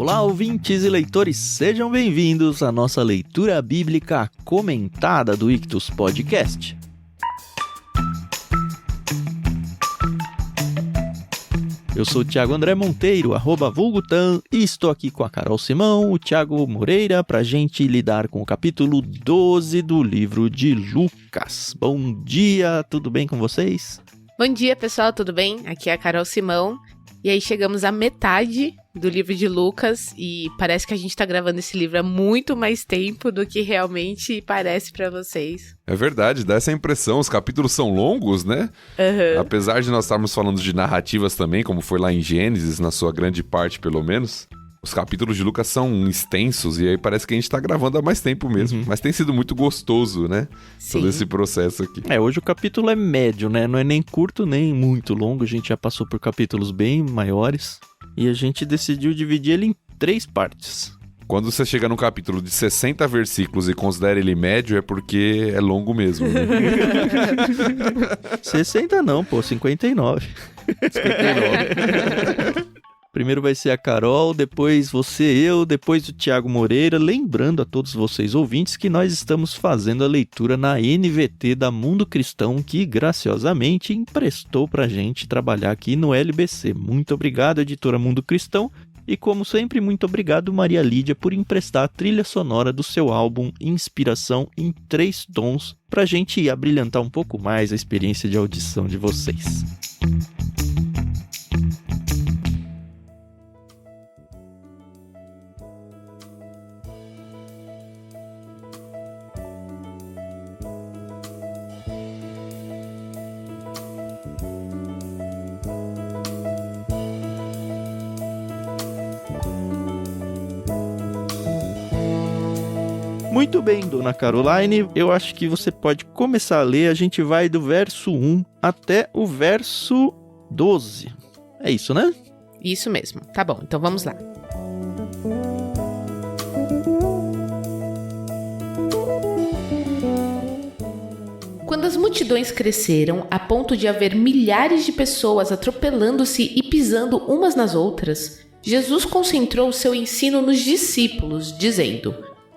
Olá, ouvintes e leitores, sejam bem-vindos à nossa leitura bíblica comentada do Ictus Podcast. Eu sou o Thiago André Monteiro, @vulgutan, e estou aqui com a Carol Simão, o Thiago Moreira, para a gente lidar com o capítulo 12 do livro de Lucas. Bom dia, tudo bem com vocês? Bom dia, pessoal, tudo bem? Aqui é a Carol Simão. E aí chegamos à metade do livro de Lucas e parece que a gente tá gravando esse livro há muito mais tempo do que realmente parece pra vocês. É verdade, dá essa impressão. Os capítulos são longos, né? Uhum. Apesar de nós estarmos falando de narrativas também, como foi lá em Gênesis, na sua grande parte pelo menos, os capítulos de Lucas são extensos e aí parece que a gente tá gravando há mais tempo mesmo. Mas tem sido muito gostoso, né? Sim. Todo esse processo aqui. Hoje o capítulo é médio, né? Não é nem curto, nem muito longo. A gente já passou por capítulos bem maiores. E a gente decidiu dividir ele em 3 partes. Quando você chega num capítulo de 60 versículos e considera ele médio, é porque é longo mesmo, né? 60 não, pô, 59. 59. Primeiro vai ser a Carol, depois você, eu, depois o Thiago Moreira. Lembrando a todos vocês ouvintes que nós estamos fazendo a leitura na NVT da Mundo Cristão, que graciosamente emprestou pra gente trabalhar aqui no LBC. Muito obrigado, editora Mundo Cristão. E como sempre, muito obrigado, Maria Lídia, por emprestar a trilha sonora do seu álbum Inspiração em 3 Tons pra gente abrilhantar um pouco mais a experiência de audição de vocês. Muito bem, dona Caroline, eu acho que você pode começar a ler. A gente vai do verso 1 até o verso 12. É isso, né? Isso mesmo. Tá bom, então vamos lá. Quando as multidões cresceram a ponto de haver milhares de pessoas atropelando-se e pisando umas nas outras, Jesus concentrou o seu ensino nos discípulos, dizendo: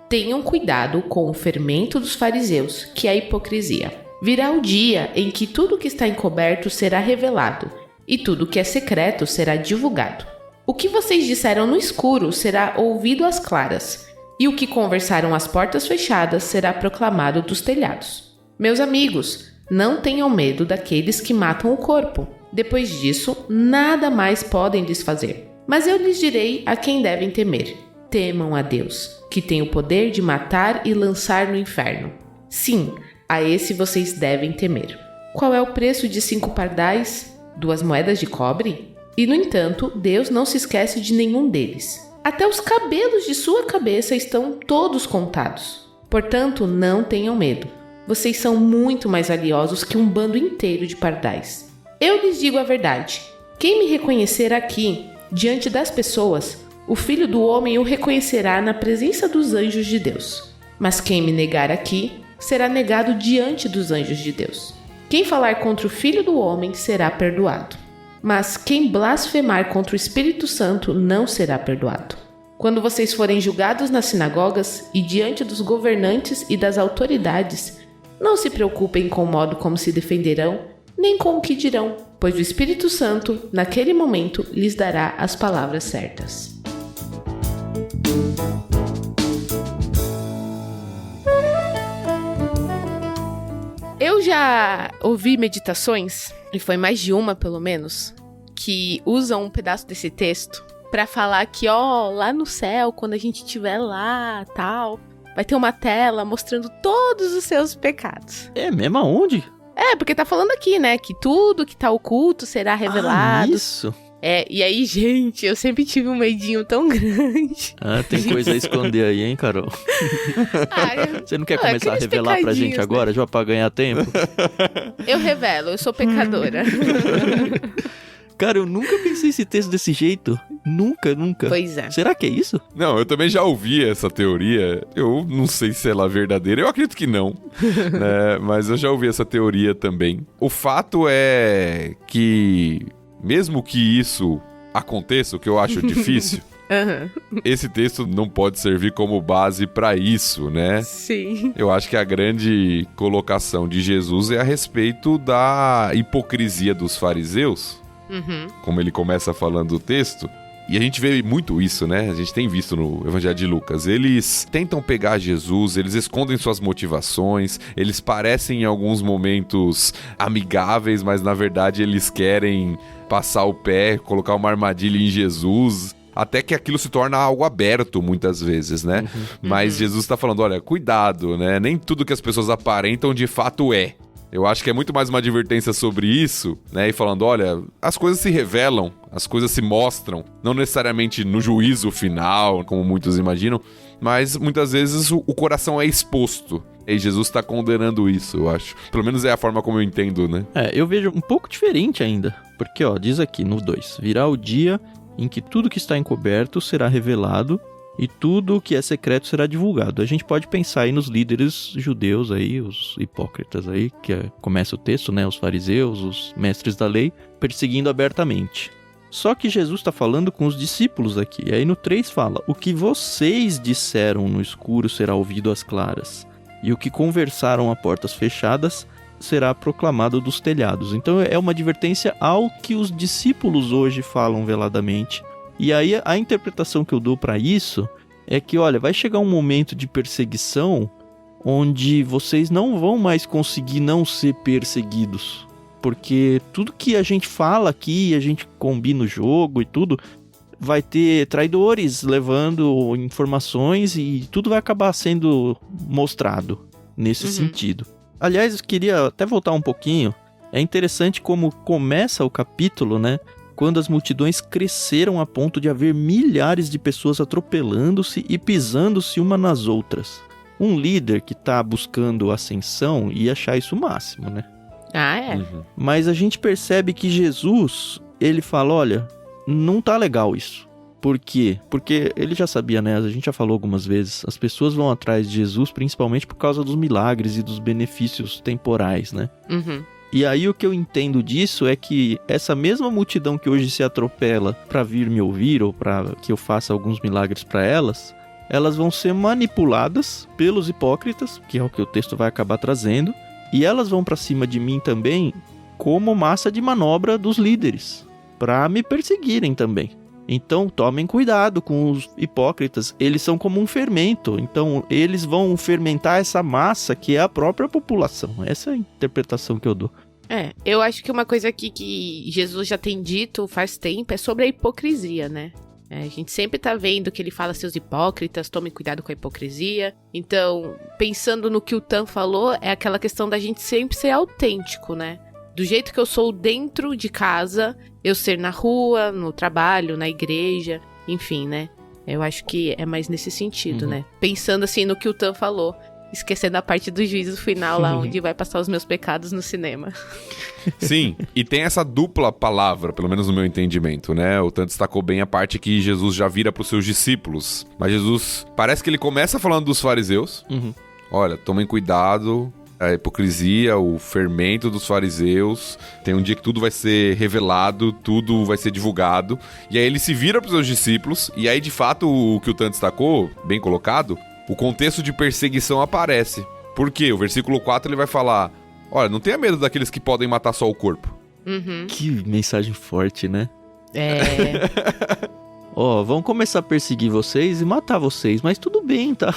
tenham cuidado com o fermento dos fariseus, que é a hipocrisia. Virá o dia em que tudo o que está encoberto será revelado, e tudo o que é secreto será divulgado. O que vocês disseram no escuro será ouvido às claras, e o que conversaram às portas fechadas será proclamado dos telhados. Meus amigos, não tenham medo daqueles que matam o corpo. Depois disso, nada mais podem lhes fazer. Mas eu lhes direi a quem devem temer. Temam a Deus, que tem o poder de matar e lançar no inferno. Sim, a esse vocês devem temer. Qual é o preço de 5 pardais? 2 moedas de cobre? E, no entanto, Deus não se esquece de nenhum deles. Até os cabelos de sua cabeça estão todos contados. Portanto, não tenham medo. Vocês são muito mais valiosos que um bando inteiro de pardais. Eu lhes digo a verdade. Quem me reconhecer aqui, diante das pessoas, o Filho do Homem o reconhecerá na presença dos anjos de Deus. Mas quem me negar aqui, será negado diante dos anjos de Deus. Quem falar contra o Filho do Homem será perdoado. Mas quem blasfemar contra o Espírito Santo não será perdoado. Quando vocês forem julgados nas sinagogas e diante dos governantes e das autoridades, não se preocupem com o modo como se defenderão, nem com o que dirão, pois o Espírito Santo, naquele momento, lhes dará as palavras certas. Eu já ouvi meditações, e foi mais de uma pelo menos, que usam um pedaço desse texto pra falar que, lá no céu, quando a gente estiver lá, tal, vai ter uma tela mostrando todos os seus pecados. É mesmo aonde? Porque tá falando aqui, né, que tudo que tá oculto será revelado. Isso. E aí, gente, eu sempre tive um medinho tão grande. Tem coisa a esconder aí, hein, Carol? Você não quer começar a revelar pra gente agora, já pra ganhar tempo? Eu revelo, eu sou pecadora. Cara, eu nunca pensei esse texto desse jeito. Nunca. Pois é. Será que é isso? Não, eu também já ouvi essa teoria. Eu não sei se ela é verdadeira. Eu acredito que não. Né? Mas eu já ouvi essa teoria também. O fato é que, mesmo que isso aconteça, o que eu acho difícil, Esse texto não pode servir como base para isso, né? Sim. Eu acho que a grande colocação de Jesus é a respeito da hipocrisia dos fariseus, como ele começa falando o texto. E a gente vê muito isso, né? A gente tem visto no Evangelho de Lucas. Eles tentam pegar Jesus, eles escondem suas motivações, eles parecem em alguns momentos amigáveis, mas na verdade eles querem passar o pé, colocar uma armadilha em Jesus, até que aquilo se torna algo aberto muitas vezes, né? Mas Jesus está falando, olha, cuidado, né? Nem tudo que as pessoas aparentam de fato é. Eu acho que é muito mais uma advertência sobre isso, né? E falando, olha, as coisas se revelam, as coisas se mostram, não necessariamente no juízo final, como muitos imaginam, mas muitas vezes o coração é exposto. E Jesus está condenando isso, eu acho. Pelo menos é a forma como eu entendo, né? Eu vejo um pouco diferente ainda, porque, diz aqui no 2, virá o dia em que tudo que está encoberto será revelado, e tudo o que é secreto será divulgado. A gente pode pensar aí nos líderes judeus aí, os hipócritas aí, que começa o texto, né? Os fariseus, os mestres da lei, perseguindo abertamente. Só que Jesus está falando com os discípulos aqui. E aí no 3 fala, o que vocês disseram no escuro será ouvido às claras, e o que conversaram a portas fechadas será proclamado dos telhados. Então é uma advertência ao que os discípulos hoje falam veladamente. E aí a interpretação que eu dou para isso é que, olha, vai chegar um momento de perseguição onde vocês não vão mais conseguir não ser perseguidos. Porque tudo que a gente fala aqui, a gente combina o jogo e tudo, vai ter traidores levando informações e tudo vai acabar sendo mostrado nesse sentido. Aliás, eu queria até voltar um pouquinho. É interessante como começa o capítulo, né? Quando as multidões cresceram a ponto de haver milhares de pessoas atropelando-se e pisando-se uma nas outras. Um líder que está buscando ascensão ia achar isso o máximo, né? Mas a gente percebe que Jesus, ele fala, olha, não tá legal isso. Por quê? Porque ele já sabia, né? A gente já falou algumas vezes, as pessoas vão atrás de Jesus principalmente por causa dos milagres e dos benefícios temporais, né? E aí o que eu entendo disso é que essa mesma multidão que hoje se atropela para vir me ouvir ou para que eu faça alguns milagres para elas vão ser manipuladas pelos hipócritas, que é o que o texto vai acabar trazendo, e elas vão para cima de mim também como massa de manobra dos líderes, para me perseguirem também. Então tomem cuidado com os hipócritas, eles são como um fermento, então eles vão fermentar essa massa que é a própria população. Essa é a interpretação que eu dou. Eu acho que uma coisa aqui que Jesus já tem dito faz tempo é sobre a hipocrisia, né? A gente sempre tá vendo que ele fala seus hipócritas, tomem cuidado com a hipocrisia. Então, pensando no que o Tan falou, é aquela questão da gente sempre ser autêntico, né? Do jeito que eu sou dentro de casa, eu ser na rua, no trabalho, na igreja, enfim, né? Eu acho que é mais nesse sentido, né? Pensando assim no que o Tan falou, esquecendo a parte do juízo final lá, onde vai passar os meus pecados no cinema. Sim, e tem essa dupla palavra, pelo menos no meu entendimento, né? O Tan destacou bem a parte que Jesus já vira para os seus discípulos. Mas Jesus, parece que ele começa falando dos fariseus. Olha, tomem cuidado, a hipocrisia, o fermento dos fariseus. Tem um dia que tudo vai ser revelado, tudo vai ser divulgado. E aí ele se vira para os seus discípulos. E aí, de fato, o que o Tan destacou, bem colocado, o contexto de perseguição aparece. Por quê? O versículo 4 ele vai falar, olha, não tenha medo daqueles que podem matar só o corpo. Que mensagem forte, né? Vão começar a perseguir vocês e matar vocês, mas tudo bem, tá?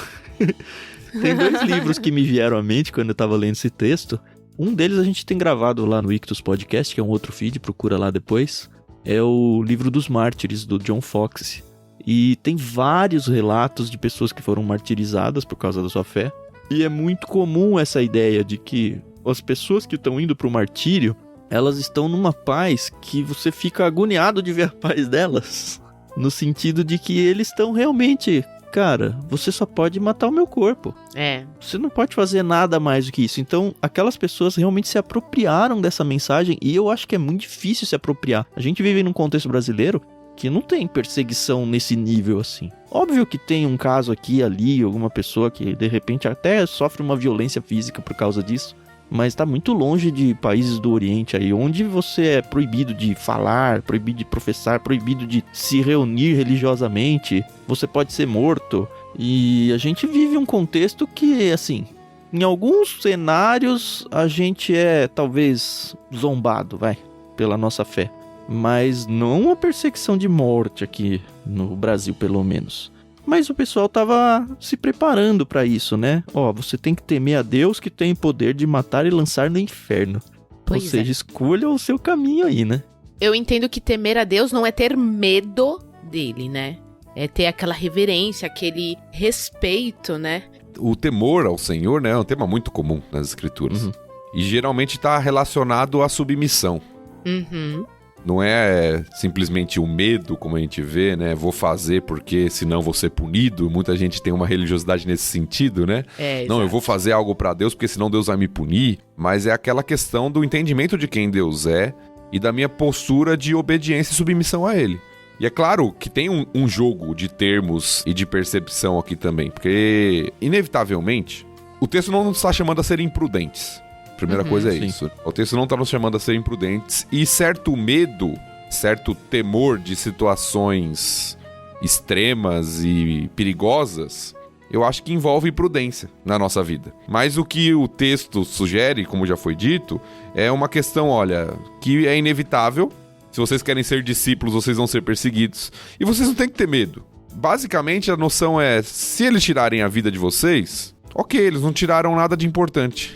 Tem 2 livros que me vieram à mente quando eu tava lendo esse texto. Um deles a gente tem gravado lá no Ictus Podcast, que é um outro feed, procura lá depois. É o livro dos mártires, do John Foxe. E tem vários relatos de pessoas que foram martirizadas por causa da sua fé. E é muito comum essa ideia de que as pessoas que estão indo pro martírio, elas estão numa paz que você fica agoniado de ver a paz delas. No sentido de que eles estão realmente... Cara, você só pode matar o meu corpo. Você não pode fazer nada mais do que isso. Então, aquelas pessoas realmente se apropriaram dessa mensagem e eu acho que é muito difícil se apropriar. A gente vive num contexto brasileiro que não tem perseguição nesse nível assim. Óbvio que tem um caso aqui, ali, alguma pessoa que de repente até sofre uma violência física por causa disso. mas tá muito longe de países do Oriente aí, onde você é proibido de falar, proibido de professar, proibido de se reunir religiosamente, você pode ser morto. E a gente vive um contexto que, assim, em alguns cenários a gente é talvez zombado, pela nossa fé. Mas não uma perseguição de morte aqui no Brasil, pelo menos. Mas o pessoal tava se preparando para isso, né? Você tem que temer a Deus que tem poder de matar e lançar no inferno. Ou seja, escolha o seu caminho aí, né? Eu entendo que temer a Deus não é ter medo dele, né? É ter aquela reverência, aquele respeito, né? O temor ao Senhor, né, é um tema muito comum nas Escrituras. Uhum. E geralmente está relacionado à submissão. Uhum. Não é simplesmente o medo, como a gente vê, né? Vou fazer porque senão vou ser punido. Muita gente tem uma religiosidade nesse sentido, né? Não, eu vou fazer algo para Deus porque senão Deus vai me punir. Mas é aquela questão do entendimento de quem Deus é e da minha postura de obediência e submissão a Ele. E é claro que tem um jogo de termos e de percepção aqui também, porque, inevitavelmente, o texto não nos está chamando a ser imprudentes. Primeira coisa é isso. O texto não está nos chamando a ser imprudentes. E certo medo, certo temor de situações extremas e perigosas, eu acho que envolve imprudência na nossa vida. Mas o que o texto sugere, como já foi dito, é uma questão, que é inevitável. Se vocês querem ser discípulos, vocês vão ser perseguidos. E vocês não têm que ter medo. Basicamente, a noção é, se eles tirarem a vida de vocês... Ok, eles não tiraram nada de importante.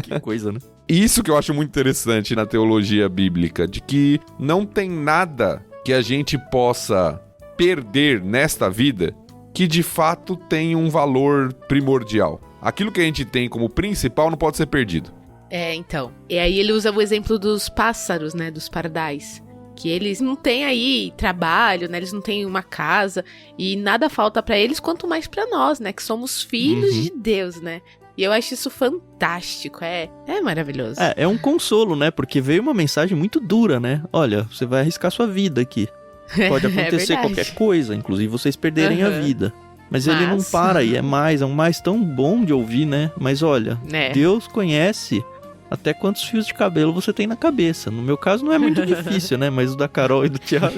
Que coisa, né? Isso que eu acho muito interessante na teologia bíblica, de que não tem nada que a gente possa perder nesta vida que de fato tem um valor primordial. Aquilo que a gente tem como principal não pode ser perdido. Então. E aí ele usa o exemplo dos pássaros, né? Dos pardais. Que eles não têm aí trabalho, né? Eles não têm uma casa e nada falta pra eles, quanto mais pra nós, né? Que somos filhos de Deus, né? E eu acho isso fantástico, é maravilhoso. É um consolo, né? Porque veio uma mensagem muito dura, né? Olha, você vai arriscar sua vida aqui. Pode acontecer qualquer coisa, inclusive vocês perderem a vida. Mas ele não para aí, é um mais tão bom de ouvir, né? Mas olha, Deus conhece... até quantos fios de cabelo você tem na cabeça. No meu caso não é muito difícil, né? Mas o da Carol e do Thiago.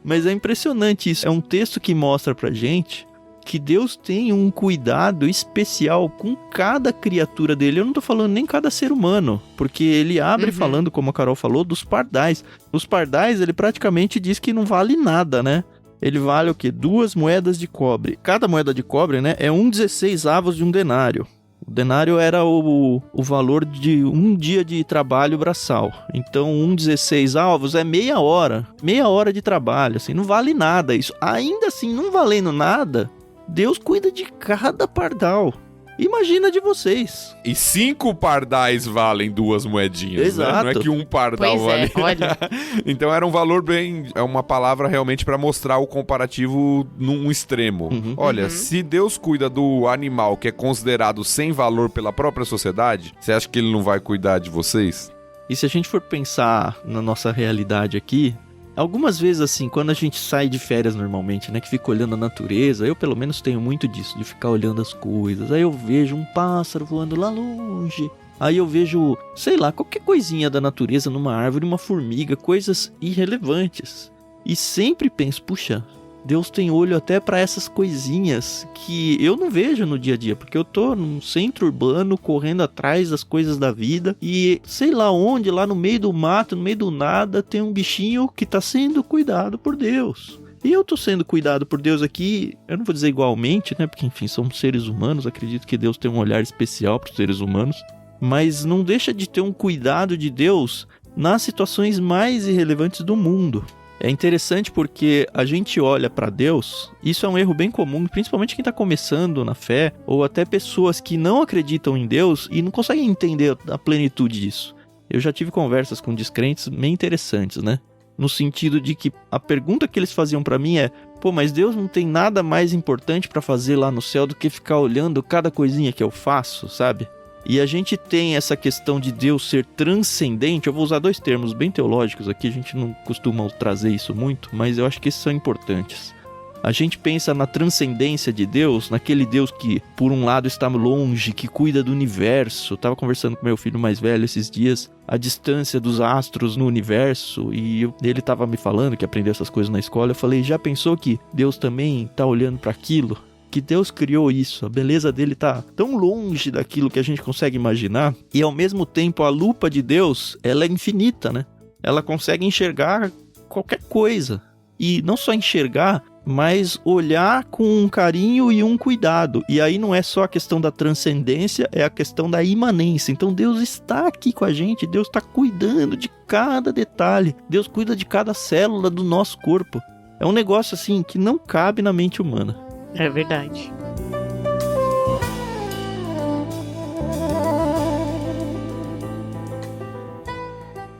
Mas é impressionante isso. É um texto que mostra pra gente que Deus tem um cuidado especial com cada criatura dele. Eu não tô falando nem cada ser humano, porque ele abre falando, como a Carol falou, dos pardais. Os pardais, ele praticamente diz que não vale nada, né? Ele vale o quê? 2 moedas de cobre. Cada moeda de cobre, né, é 1/16 de um denário. O denário era o valor de um dia de trabalho braçal. Então, 1/16 é meia hora. Meia hora de trabalho, assim, não vale nada isso. Ainda assim, não valendo nada, Deus cuida de cada pardal. Imagina de vocês. E 5 pardais valem 2 moedinhas, exato, né? Não é que um pardal vale. Olha. Então era um valor bem... É uma palavra realmente para mostrar o comparativo num extremo. Olha, se Deus cuida do animal que é considerado sem valor pela própria sociedade, você acha que ele não vai cuidar de vocês? E se a gente for pensar na nossa realidade aqui... Algumas vezes, assim, quando a gente sai de férias normalmente, né, que fica olhando a natureza, eu pelo menos tenho muito disso, de ficar olhando as coisas. Aí eu vejo um pássaro voando lá longe. Aí eu vejo, sei lá, qualquer coisinha da natureza numa árvore, uma formiga, coisas irrelevantes. E sempre penso, puxa, Deus tem olho até para essas coisinhas que eu não vejo no dia a dia, porque eu tô num centro urbano correndo atrás das coisas da vida e sei lá onde, lá no meio do mato, no meio do nada, tem um bichinho que tá sendo cuidado por Deus. E eu tô sendo cuidado por Deus aqui, eu não vou dizer igualmente, né, porque enfim, somos seres humanos, acredito que Deus tem um olhar especial para os seres humanos, mas não deixa de ter um cuidado de Deus nas situações mais irrelevantes do mundo. É interessante porque a gente olha para Deus, isso é um erro bem comum, principalmente quem está começando na fé, ou até pessoas que não acreditam em Deus e não conseguem entender a plenitude disso. Eu já tive conversas com descrentes bem interessantes, né? No sentido de que a pergunta que eles faziam para mim é: pô, mas Deus não tem nada mais importante para fazer lá no céu do que ficar olhando cada coisinha que eu faço, sabe? E a gente tem essa questão de Deus ser transcendente. Eu vou usar 2 termos bem teológicos aqui, a gente não costuma trazer isso muito, mas eu acho que esses são importantes. A gente pensa na transcendência de Deus, naquele Deus que, por um lado, está longe, que cuida do universo. Eu tava conversando com meu filho mais velho esses dias, a distância dos astros no universo, e ele tava me falando que aprendeu essas coisas na escola. Eu falei, já pensou que Deus também tá olhando para aquilo? Que Deus criou isso, a beleza dele tá tão longe daquilo que a gente consegue imaginar, e ao mesmo tempo a lupa de Deus, ela é infinita, né? Ela consegue enxergar qualquer coisa, e não só enxergar, mas olhar com um carinho e um cuidado. E aí não é só a questão da transcendência, é a questão da imanência. Então Deus está aqui com a gente, Deus está cuidando de cada detalhe, Deus cuida de cada célula do nosso corpo. É um negócio assim que não cabe na mente humana. É verdade.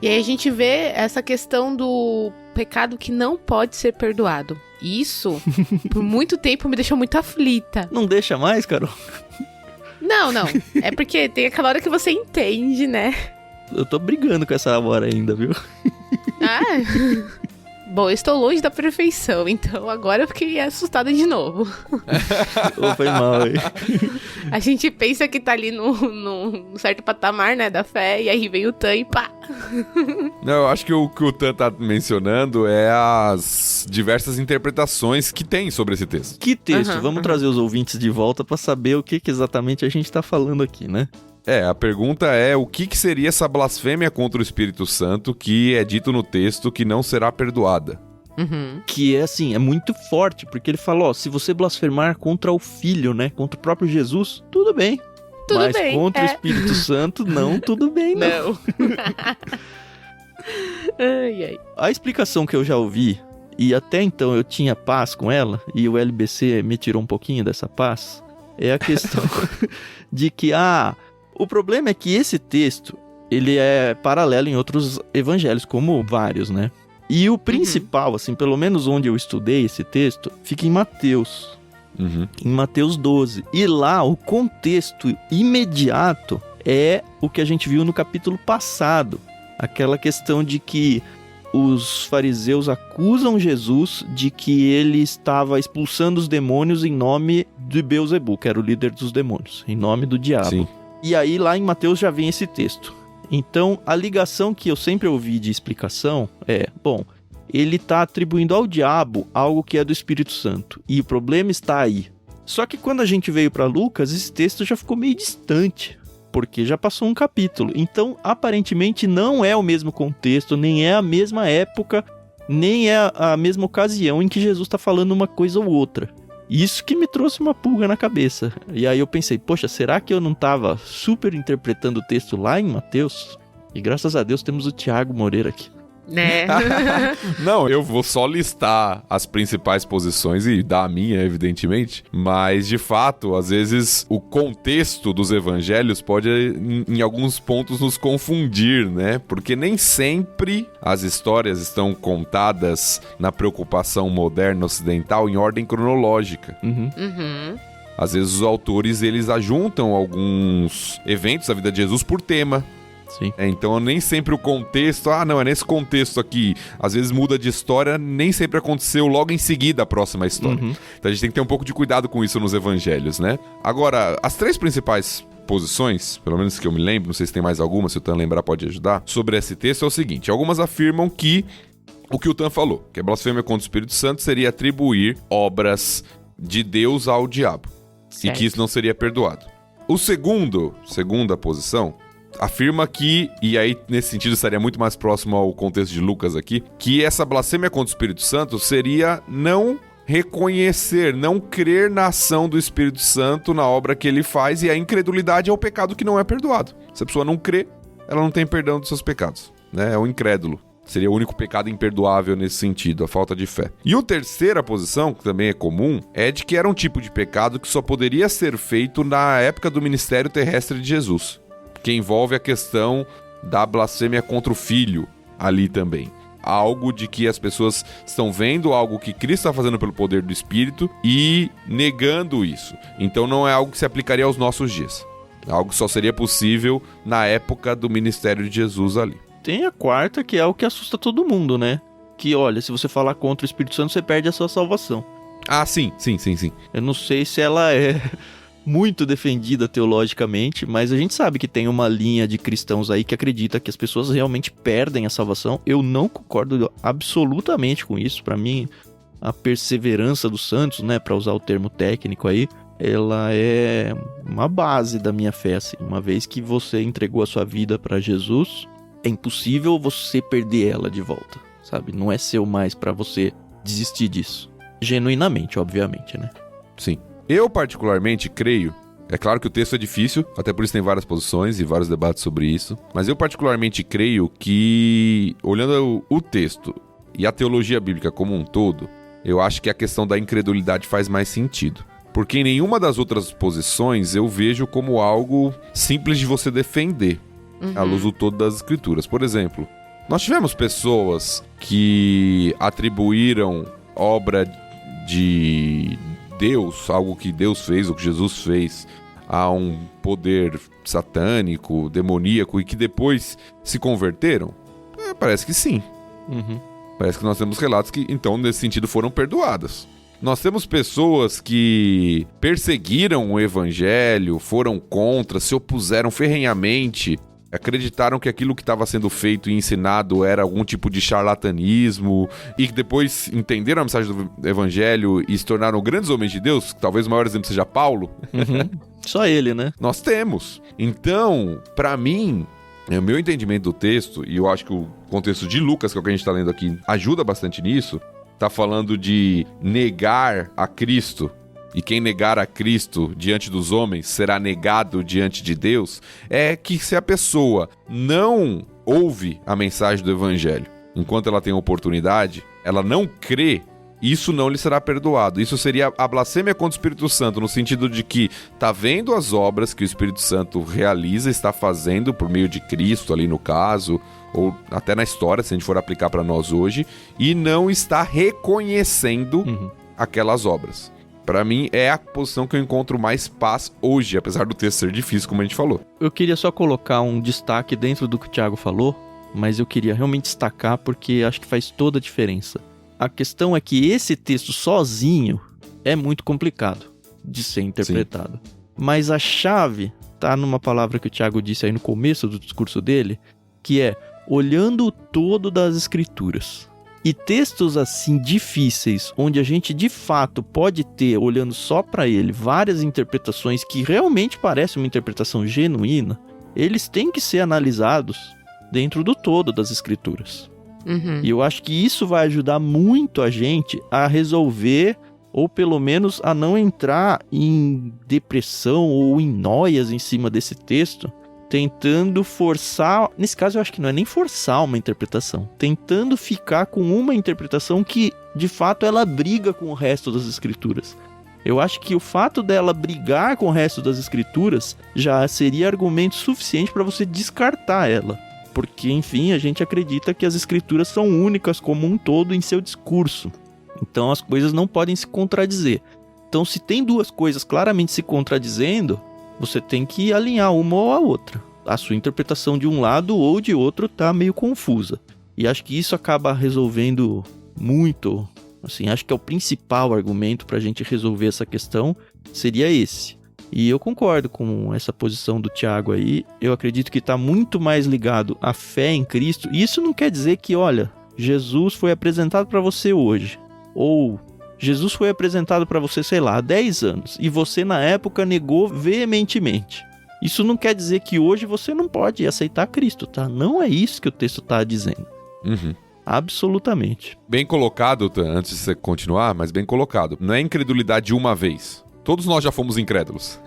E aí a gente vê essa questão do pecado que não pode ser perdoado. Isso, por muito tempo, me deixou muito aflita. Não deixa mais, Carol? Não. É porque tem aquela hora que você entende, né? Eu tô brigando com essa hora ainda, viu? Bom, eu estou longe da perfeição, então agora eu fiquei assustada de novo. Foi mal, hein? A gente pensa que tá ali num certo patamar, né, da fé, e aí vem o Tan e pá. Não, eu acho que o que o Tan tá mencionando é as diversas interpretações que tem sobre esse texto. Que texto? Vamos trazer os ouvintes de volta pra saber o que exatamente a gente tá falando aqui, né? A pergunta é o que seria essa blasfêmia contra o Espírito Santo que é dito no texto que não será perdoada? Que é assim, é muito forte, porque ele fala, ó, se você blasfemar contra o Filho, né, contra o próprio Jesus, tudo bem. Mas contra o Espírito Santo, não, tudo bem, não. Ai. A explicação que eu já ouvi, e até então eu tinha paz com ela, e o LBC me tirou um pouquinho dessa paz, é a questão de que, o problema é que esse texto, ele é paralelo em outros evangelhos, como vários, né? E o principal, assim, pelo menos onde eu estudei esse texto, fica em Mateus. Em Mateus 12. E lá, o contexto imediato é o que a gente viu no capítulo passado. Aquela questão de que os fariseus acusam Jesus de que ele estava expulsando os demônios em nome de Beelzebul, que era o líder dos demônios, em nome do diabo. Sim. E aí lá em Mateus já vem esse texto. Então a ligação que eu sempre ouvi de explicação é, ele está atribuindo ao diabo algo que é do Espírito Santo. E o problema está aí. Só que quando a gente veio para Lucas, esse texto já ficou meio distante, porque já passou um capítulo. Então aparentemente não é o mesmo contexto, nem é a mesma época, nem é a mesma ocasião em que Jesus está falando uma coisa ou outra. Isso que me trouxe uma pulga na cabeça. E aí eu pensei, poxa, será que eu não estava super interpretando o texto lá em Mateus? E graças a Deus temos o Tiago Moreira aqui. Né? Não, eu vou só listar as principais posições e dar a minha, evidentemente. Mas, de fato, às vezes o contexto dos evangelhos pode, em alguns pontos, nos confundir, né? Porque nem sempre as histórias estão contadas na preocupação moderna ocidental em ordem cronológica. Às vezes os autores, eles ajuntam alguns eventos da vida de Jesus por tema. Sim. Então nem sempre o contexto, não, é nesse contexto aqui, às vezes muda de história, nem sempre aconteceu logo em seguida a próxima história. Então a gente tem que ter um pouco de cuidado com isso nos evangelhos, né? Agora, as três principais posições, pelo menos que eu me lembro, não sei se tem mais alguma, se o Tan lembrar pode ajudar, sobre esse texto é o seguinte: algumas afirmam que o Tan falou, que a blasfêmia contra o Espírito Santo seria atribuir obras de Deus ao diabo, certo, e que isso não seria perdoado. O segunda posição afirma que, e aí nesse sentido estaria muito mais próximo ao contexto de Lucas aqui, que essa blasfêmia contra o Espírito Santo seria não reconhecer, não crer na ação do Espírito Santo, na obra que ele faz, e a incredulidade é o pecado que não é perdoado. Se a pessoa não crê, ela não tem perdão dos seus pecados, né? É o incrédulo. Seria o único pecado imperdoável nesse sentido, a falta de fé. E a terceira posição, que também é comum, é de que era um tipo de pecado que só poderia ser feito na época do ministério terrestre de Jesus, que envolve a questão da blasfêmia contra o Filho ali também. Algo de que as pessoas estão vendo algo que Cristo está fazendo pelo poder do Espírito e negando isso. Então não é algo que se aplicaria aos nossos dias. É algo que só seria possível na época do ministério de Jesus ali. Tem a quarta, que é o que assusta todo mundo, né? Que, olha, se você falar contra o Espírito Santo, você perde a sua salvação. Ah, sim. Eu não sei se ela é muito defendida teologicamente, mas a gente sabe que tem uma linha de cristãos aí que acredita que as pessoas realmente perdem a salvação. Eu não concordo absolutamente com isso. Para mim, a perseverança dos santos, né, para usar o termo técnico aí, ela é uma base da minha fé, assim. Uma vez que você entregou a sua vida para Jesus, é impossível você perder ela de volta, sabe? Não é seu mais para você desistir disso. Genuinamente, obviamente, né? Sim. Eu particularmente creio, é claro que o texto é difícil, até por isso tem várias posições e vários debates sobre isso, mas eu particularmente creio que, olhando o texto e a teologia bíblica como um todo, eu acho que a questão da incredulidade faz mais sentido. Porque em nenhuma das outras posições eu vejo como algo simples de você defender, à luz do todo das escrituras. Por exemplo, nós tivemos pessoas que atribuíram obra de Deus, algo que Deus fez, ou que Jesus fez, a um poder satânico, demoníaco, e que depois se converteram? Parece que sim. Parece que nós temos relatos que, então, nesse sentido, foram perdoadas. Nós temos pessoas que perseguiram o evangelho, foram contra, se opuseram ferrenhamente, acreditaram que aquilo que estava sendo feito e ensinado era algum tipo de charlatanismo, e que depois entenderam a mensagem do evangelho e se tornaram grandes homens de Deus. Talvez o maior exemplo seja Paulo. Só ele, né? Nós temos. Então, para mim, o meu entendimento do texto, e eu acho que o contexto de Lucas, que é o que a gente está lendo aqui, ajuda bastante nisso, tá falando de negar a Cristo. E quem negar a Cristo diante dos homens será negado diante de Deus, é que se a pessoa não ouve a mensagem do evangelho enquanto ela tem oportunidade, ela não crê, isso não lhe será perdoado. Isso seria a blasfêmia contra o Espírito Santo, no sentido de que tá vendo as obras que o Espírito Santo realiza, está fazendo por meio de Cristo ali no caso, ou até na história, se a gente for aplicar para nós hoje, e não está reconhecendo aquelas obras. Pra mim, é a posição que eu encontro mais paz hoje, apesar do texto ser difícil, como a gente falou. Eu queria só colocar um destaque dentro do que o Thiago falou, mas eu queria realmente destacar porque acho que faz toda a diferença. A questão é que esse texto sozinho é muito complicado de ser interpretado. Sim. Mas a chave tá numa palavra que o Thiago disse aí no começo do discurso dele, que é olhando o todo das escrituras. E textos assim difíceis, onde a gente de fato pode ter, olhando só para ele, várias interpretações que realmente parecem uma interpretação genuína, eles têm que ser analisados dentro do todo das escrituras. E eu acho que isso vai ajudar muito a gente a resolver, ou pelo menos a não entrar em depressão ou em noias em cima desse texto, tentando forçar, nesse caso eu acho que não é nem forçar uma interpretação, tentando ficar com uma interpretação que, de fato, ela briga com o resto das escrituras. Eu acho que o fato dela brigar com o resto das escrituras já seria argumento suficiente para você descartar ela. Porque, enfim, a gente acredita que as escrituras são únicas como um todo em seu discurso. Então as coisas não podem se contradizer. Então, se tem duas coisas claramente se contradizendo, você tem que alinhar uma ou a outra. A sua interpretação de um lado ou de outro tá meio confusa. E acho que isso acaba resolvendo muito. Assim, acho que é o principal argumento pra gente resolver essa questão, seria esse. E eu concordo com essa posição do Thiago aí. Eu acredito que tá muito mais ligado à fé em Cristo. E isso não quer dizer que, olha, Jesus foi apresentado pra você hoje. Ou Jesus foi apresentado para você, sei lá, há 10 anos, e você na época negou veementemente. Isso não quer dizer que hoje você não pode aceitar Cristo, tá? Não é isso que o texto tá dizendo. Absolutamente. Bem colocado, antes de você continuar, mas bem colocado. Não é incredulidade de uma vez. Todos nós já fomos incrédulos.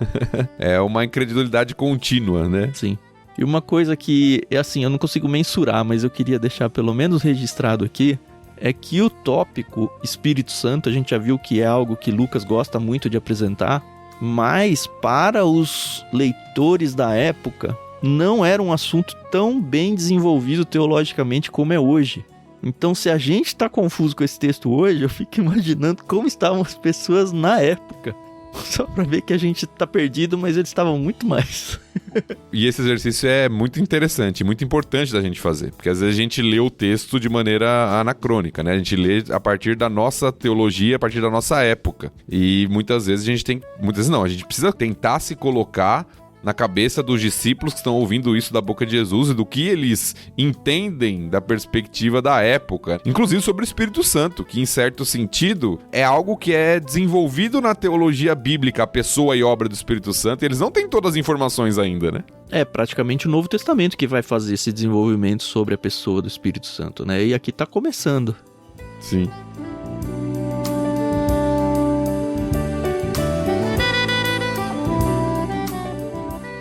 É uma incredulidade contínua, né? Sim. E uma coisa que, assim, eu não consigo mensurar, mas eu queria deixar pelo menos registrado aqui, é que o tópico Espírito Santo, a gente já viu que é algo que Lucas gosta muito de apresentar, mas para os leitores da época, não era um assunto tão bem desenvolvido teologicamente como é hoje. Então, se a gente está confuso com esse texto hoje, eu fico imaginando como estavam as pessoas na época. Só pra ver que a gente tá perdido, mas eles estavam muito mais. E esse exercício é muito interessante, muito importante da gente fazer, porque às vezes a gente lê o texto de maneira anacrônica, né? A gente lê a partir da nossa teologia, a partir da nossa época. E muitas vezes a gente precisa tentar se colocar na cabeça dos discípulos que estão ouvindo isso da boca de Jesus e do que eles entendem da perspectiva da época, inclusive sobre o Espírito Santo, que em certo sentido é algo que é desenvolvido na teologia bíblica, a pessoa e obra do Espírito Santo, e eles não têm todas as informações ainda, né? É praticamente o Novo Testamento que vai fazer esse desenvolvimento sobre a pessoa do Espírito Santo, né? E aqui tá começando. Sim.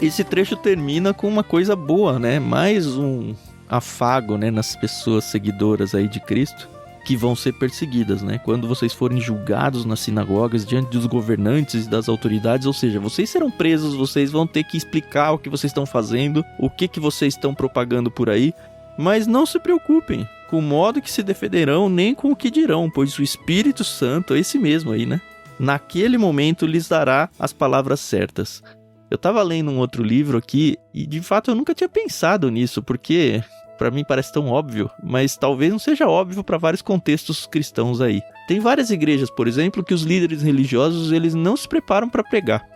Esse trecho termina com uma coisa boa, né? Mais um afago, né, nas pessoas seguidoras aí de Cristo que vão ser perseguidas, né? Quando vocês forem julgados nas sinagogas diante dos governantes e das autoridades, ou seja, vocês serão presos, vocês vão ter que explicar o que vocês estão fazendo, o que vocês estão propagando por aí, mas não se preocupem com o modo que se defenderão, nem com o que dirão, pois o Espírito Santo, esse mesmo aí, né? Naquele momento lhes dará as palavras certas. Eu tava lendo um outro livro aqui e de fato eu nunca tinha pensado nisso, porque pra mim parece tão óbvio, mas talvez não seja óbvio para vários contextos cristãos aí. Tem várias igrejas, por exemplo, que os líderes religiosos eles não se preparam para pregar,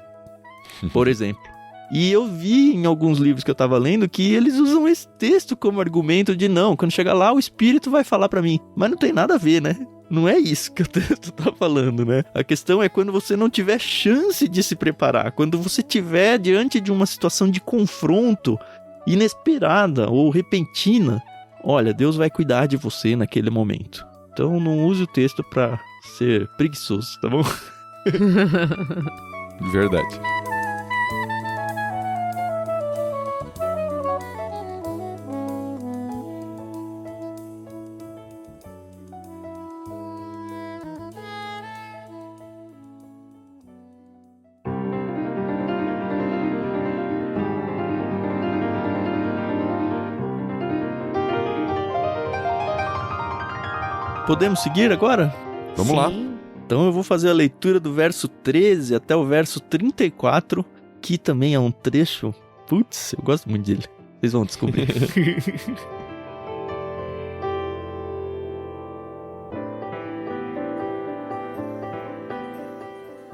por exemplo. E eu vi em alguns livros que eu tava lendo que eles usam esse texto como argumento de não, quando chegar lá o Espírito vai falar pra mim. Mas não tem nada a ver, né? Não é isso que o texto tá falando, né? A questão é quando você não tiver chance de se preparar, quando você estiver diante de uma situação de confronto inesperada ou repentina, olha, Deus vai cuidar de você naquele momento. Então não use o texto pra ser preguiçoso, tá bom? Verdade. Podemos seguir agora? Vamos lá. Então eu vou fazer a leitura do verso 13 até o verso 34, que também é um trecho... Putz, eu gosto muito dele. Vocês vão descobrir.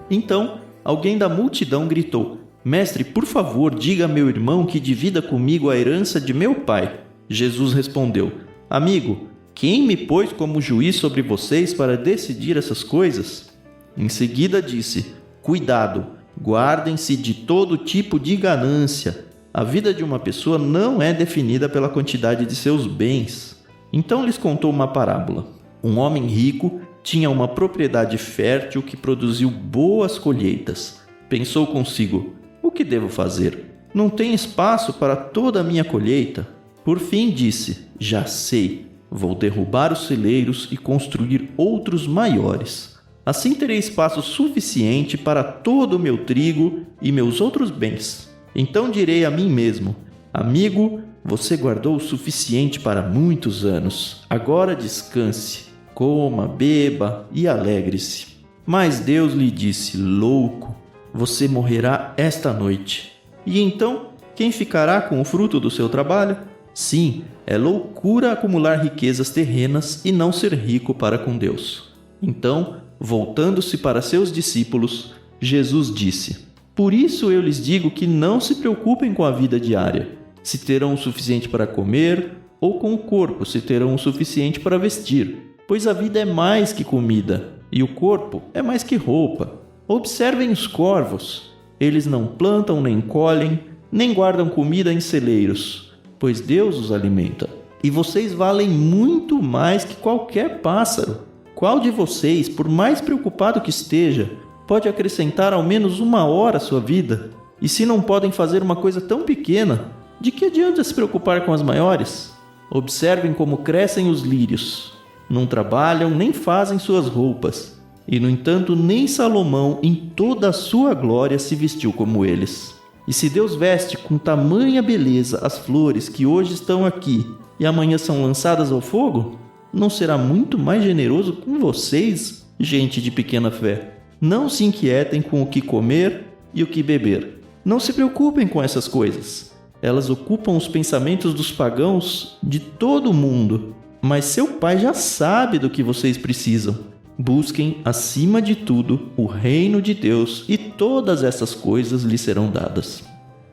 Então, alguém da multidão gritou: Mestre, por favor, diga a meu irmão que divida comigo a herança de meu pai. Jesus respondeu: Amigo, quem me pôs como juiz sobre vocês para decidir essas coisas? Em seguida disse: Cuidado, guardem-se de todo tipo de ganância. A vida de uma pessoa não é definida pela quantidade de seus bens. Então lhes contou uma parábola. Um homem rico tinha uma propriedade fértil que produziu boas colheitas. Pensou consigo: o que devo fazer? Não tem espaço para toda a minha colheita. Por fim disse: já sei. Vou derrubar os celeiros e construir outros maiores. Assim terei espaço suficiente para todo o meu trigo e meus outros bens. Então direi a mim mesmo: amigo, você guardou o suficiente para muitos anos. Agora descanse, coma, beba e alegre-se. Mas Deus lhe disse: louco, você morrerá esta noite. E então, quem ficará com o fruto do seu trabalho? Sim, é loucura acumular riquezas terrenas e não ser rico para com Deus. Então, voltando-se para seus discípulos, Jesus disse: Por isso eu lhes digo que não se preocupem com a vida diária, se terão o suficiente para comer, ou com o corpo, se terão o suficiente para vestir. Pois a vida é mais que comida, e o corpo é mais que roupa. Observem os corvos. Eles não plantam nem colhem, nem guardam comida em celeiros, pois Deus os alimenta. E vocês valem muito mais que qualquer pássaro. Qual de vocês, por mais preocupado que esteja, pode acrescentar ao menos 1 hora à sua vida? E se não podem fazer uma coisa tão pequena, de que adianta se preocupar com as maiores? Observem como crescem os lírios. Não trabalham nem fazem suas roupas. E, no entanto, nem Salomão, em toda a sua glória, se vestiu como eles. E se Deus veste com tamanha beleza as flores que hoje estão aqui e amanhã são lançadas ao fogo, não será muito mais generoso com vocês, gente de pequena fé? Não se inquietem com o que comer e o que beber. Não se preocupem com essas coisas. Elas ocupam os pensamentos dos pagãos de todo o mundo. Mas seu Pai já sabe do que vocês precisam. Busquem, acima de tudo, o reino de Deus e todas essas coisas lhes serão dadas.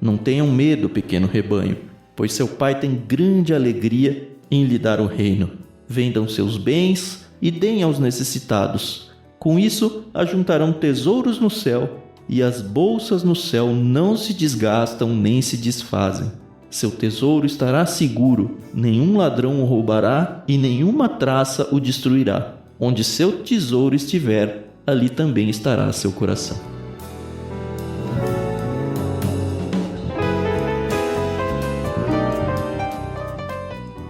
Não tenham medo, pequeno rebanho, pois seu Pai tem grande alegria em lhe dar o reino. Vendam seus bens e deem aos necessitados. Com isso, ajuntarão tesouros no céu, e as bolsas no céu não se desgastam nem se desfazem. Seu tesouro estará seguro, nenhum ladrão o roubará e nenhuma traça o destruirá. Onde seu tesouro estiver, ali também estará seu coração.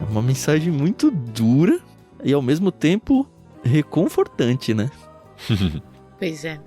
É uma mensagem muito dura e ao mesmo tempo reconfortante, né? Pois é.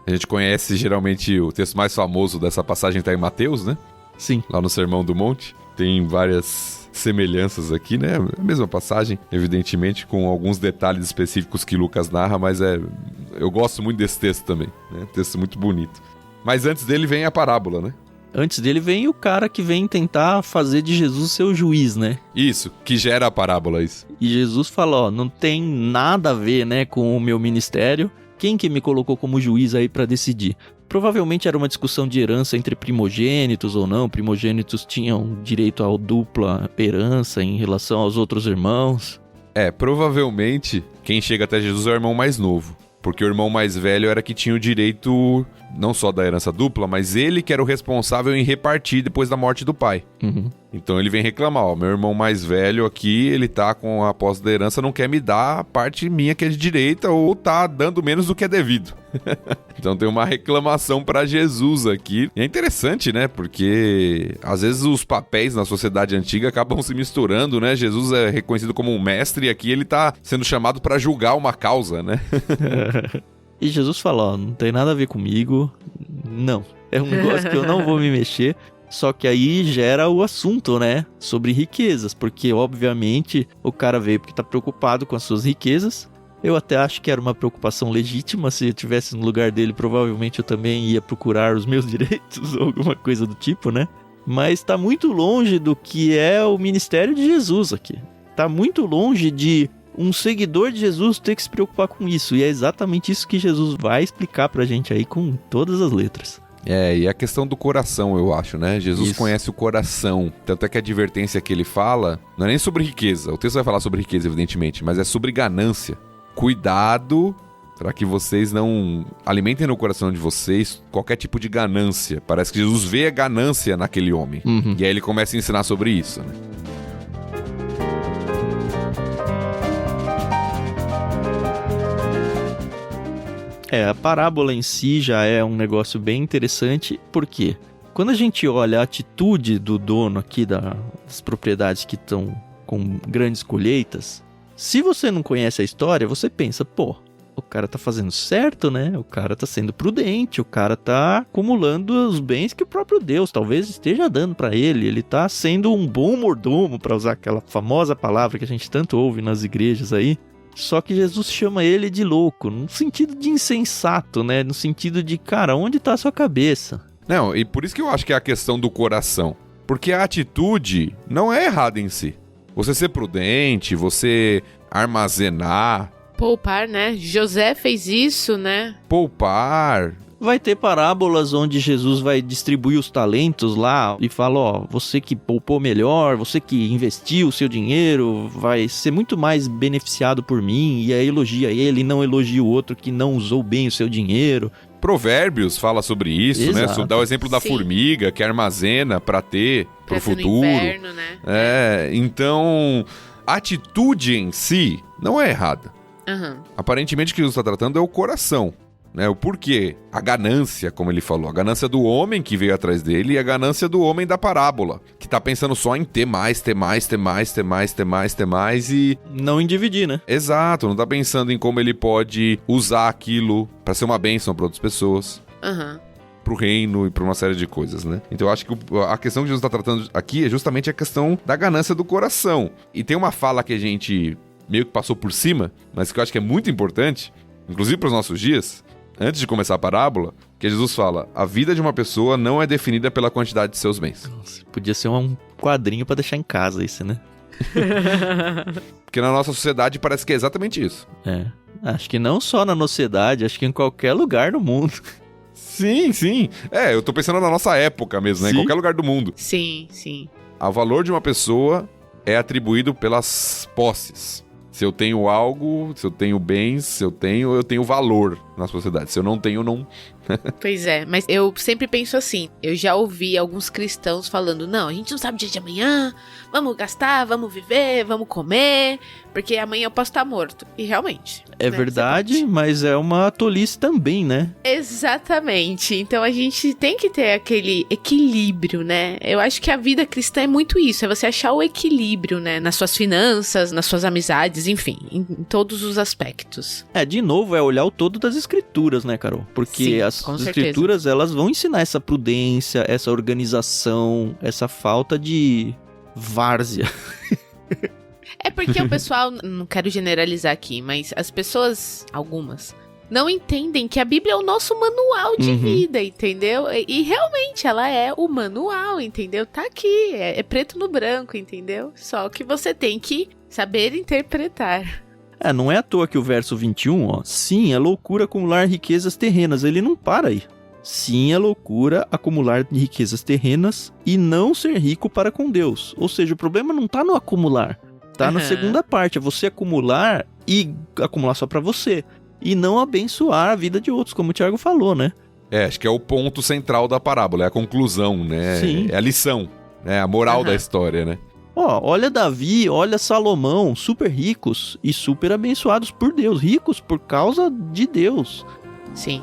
A gente conhece geralmente o texto mais famoso dessa passagem está em Mateus, né? Sim. Lá no Sermão do Monte. Tem várias semelhanças aqui, né? A mesma passagem, evidentemente, com alguns detalhes específicos que Lucas narra, mas eu gosto muito desse texto também, né? Texto muito bonito. Mas antes dele vem a parábola, né? Antes dele vem o cara que vem tentar fazer de Jesus seu juiz, né? Isso, que gera a parábola, isso. E Jesus fala, ó, não tem nada a ver, né, com o meu ministério. Quem que me colocou como juiz aí pra decidir? Provavelmente era uma discussão de herança entre primogênitos ou não. Primogênitos tinham direito à dupla herança em relação aos outros irmãos. Provavelmente quem chega até Jesus é o irmão mais novo. Porque o irmão mais velho era que tinha o direito não só da herança dupla, mas ele que era o responsável em repartir depois da morte do pai. Uhum. Então ele vem reclamar, ó, meu irmão mais velho aqui, ele tá com a posse da herança, não quer me dar a parte minha que é de direita ou tá dando menos do que é devido. Então tem uma reclamação pra Jesus aqui. E é interessante, né? Porque às vezes os papéis na sociedade antiga acabam se misturando, né? Jesus é reconhecido como um mestre e aqui ele tá sendo chamado pra julgar uma causa, né? E Jesus fala, ó, não tem nada a ver comigo, não. É um negócio que eu não vou me mexer. Só que aí gera o assunto, né? Sobre riquezas, porque obviamente o cara veio porque tá preocupado com as suas riquezas. Eu até acho que era uma preocupação legítima. Se eu estivesse no lugar dele, provavelmente eu também ia procurar os meus direitos ou alguma coisa do tipo, né? Mas tá muito longe do que é o ministério de Jesus aqui. Tá muito longe de um seguidor de Jesus ter que se preocupar com isso. E é exatamente isso que Jesus vai explicar pra gente aí com todas as letras. E a questão do coração, eu acho, né? Jesus conhece o coração. Tanto é que a advertência que ele fala não é nem sobre riqueza. O texto vai falar sobre riqueza, evidentemente, mas é sobre ganância. Cuidado para que vocês não alimentem no coração de vocês qualquer tipo de ganância. Parece que Jesus vê a ganância naquele homem. Uhum. E aí ele começa a ensinar sobre isso, né? A parábola em si já é um negócio bem interessante, porque quando a gente olha a atitude do dono aqui das propriedades que estão com grandes colheitas, se você não conhece a história, você pensa, pô, o cara tá fazendo certo, né? O cara tá sendo prudente, o cara tá acumulando os bens que o próprio Deus talvez esteja dando pra ele. Ele tá sendo um bom mordomo, pra usar aquela famosa palavra que a gente tanto ouve nas igrejas aí. Só que Jesus chama ele de louco, no sentido de insensato, né? No sentido de, cara, onde tá a sua cabeça? Não, e por isso que eu acho que é a questão do coração. Porque a atitude não é errada em si. Você ser prudente, você armazenar... Poupar, né? José fez isso, né? Poupar... Vai ter parábolas onde Jesus vai distribuir os talentos lá e fala, ó, você que poupou melhor, você que investiu o seu dinheiro, vai ser muito mais beneficiado por mim, e aí elogia ele e não elogia o outro que não usou bem o seu dinheiro. Provérbios fala sobre isso, Exato. né? Dá o exemplo da formiga que armazena pra ter pro futuro. No inverno, né? Então, a atitude em si não é errada. Uhum. Aparentemente o que Jesus está tratando é o coração. Né, o porquê, a ganância, como ele falou, a ganância do homem que veio atrás dele e a ganância do homem da parábola, que tá pensando só em ter mais e... Não em dividir, né? Exato, não tá pensando em como ele pode usar aquilo pra ser uma bênção pra outras pessoas, pro reino e pra uma série de coisas, né? Então eu acho que a questão que Jesus tá tratando aqui é justamente a questão da ganância do coração. E tem uma fala que a gente meio que passou por cima, mas que eu acho que é muito importante, inclusive pros nossos dias... antes de começar a parábola, que Jesus fala: a vida de uma pessoa não é definida pela quantidade de seus bens. Nossa, podia ser um quadrinho pra deixar em casa isso, né? Porque na nossa sociedade parece que é exatamente isso. É. Acho que não só na nossa sociedade, acho que em qualquer lugar do mundo. Sim, sim. Eu tô pensando na nossa época mesmo, né? Em Sim. qualquer lugar do mundo. Sim, sim. O valor de uma pessoa é atribuído pelas posses. Se eu tenho algo, se eu tenho bens, eu tenho valor na sociedade. Se eu não tenho, não. Pois é, mas eu sempre penso assim, eu já ouvi alguns cristãos falando, não, a gente não sabe o dia de amanhã, vamos gastar, vamos viver, vamos comer, porque amanhã eu posso estar morto. E realmente. É né, verdade, mas é uma tolice também, né? Exatamente. Então a gente tem que ter aquele equilíbrio, né? Eu acho que a vida cristã é muito isso, é você achar o equilíbrio, né? Nas suas finanças, nas suas amizades, enfim, em todos os aspectos. De novo, é olhar o todo das escrituras, né, Carol? Porque Sim, as com certeza. escrituras, elas vão ensinar essa prudência, essa organização, essa falta de várzea. É porque o pessoal, não quero generalizar aqui, mas as pessoas, algumas, não entendem que a Bíblia é o nosso manual de vida, entendeu? E realmente ela é o manual, entendeu? Tá aqui, é preto no branco, entendeu? Só que você tem que saber interpretar. Não é à toa que o verso 21, sim, é loucura acumular riquezas terrenas, ele não para aí. Sim, é loucura acumular riquezas terrenas e não ser rico para com Deus. Ou seja, o problema não tá no acumular, tá na segunda parte, é você acumular e acumular só pra você. E não abençoar a vida de outros, como o Thiago falou, né? Acho que é o ponto central da parábola, é a conclusão, né? Sim. É a lição, né? A moral da história, né? Olha Davi, olha Salomão, super ricos e super abençoados por Deus, ricos por causa de Deus. Sim.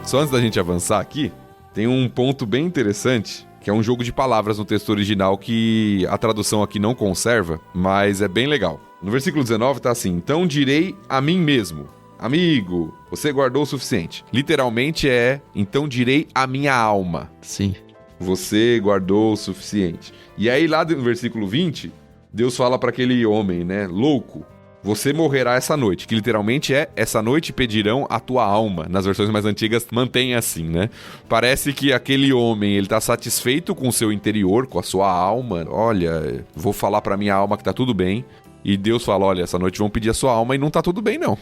Só antes da gente avançar aqui, tem um ponto bem interessante, que é um jogo de palavras no texto original que a tradução aqui não conserva, mas é bem legal. No versículo 19 tá assim: então direi a mim mesmo, amigo, você guardou o suficiente. Literalmente então direi a minha alma. Sim. Você guardou o suficiente. E aí lá no versículo 20, Deus fala para aquele homem, né, louco: você morrerá essa noite, que literalmente essa noite pedirão a tua alma. Nas versões mais antigas mantém assim, né? Parece que aquele homem, ele tá satisfeito com o seu interior, com a sua alma. Olha, vou falar pra minha alma que tá tudo bem. E Deus fala: olha, essa noite vão pedir a sua alma e não tá tudo bem, não.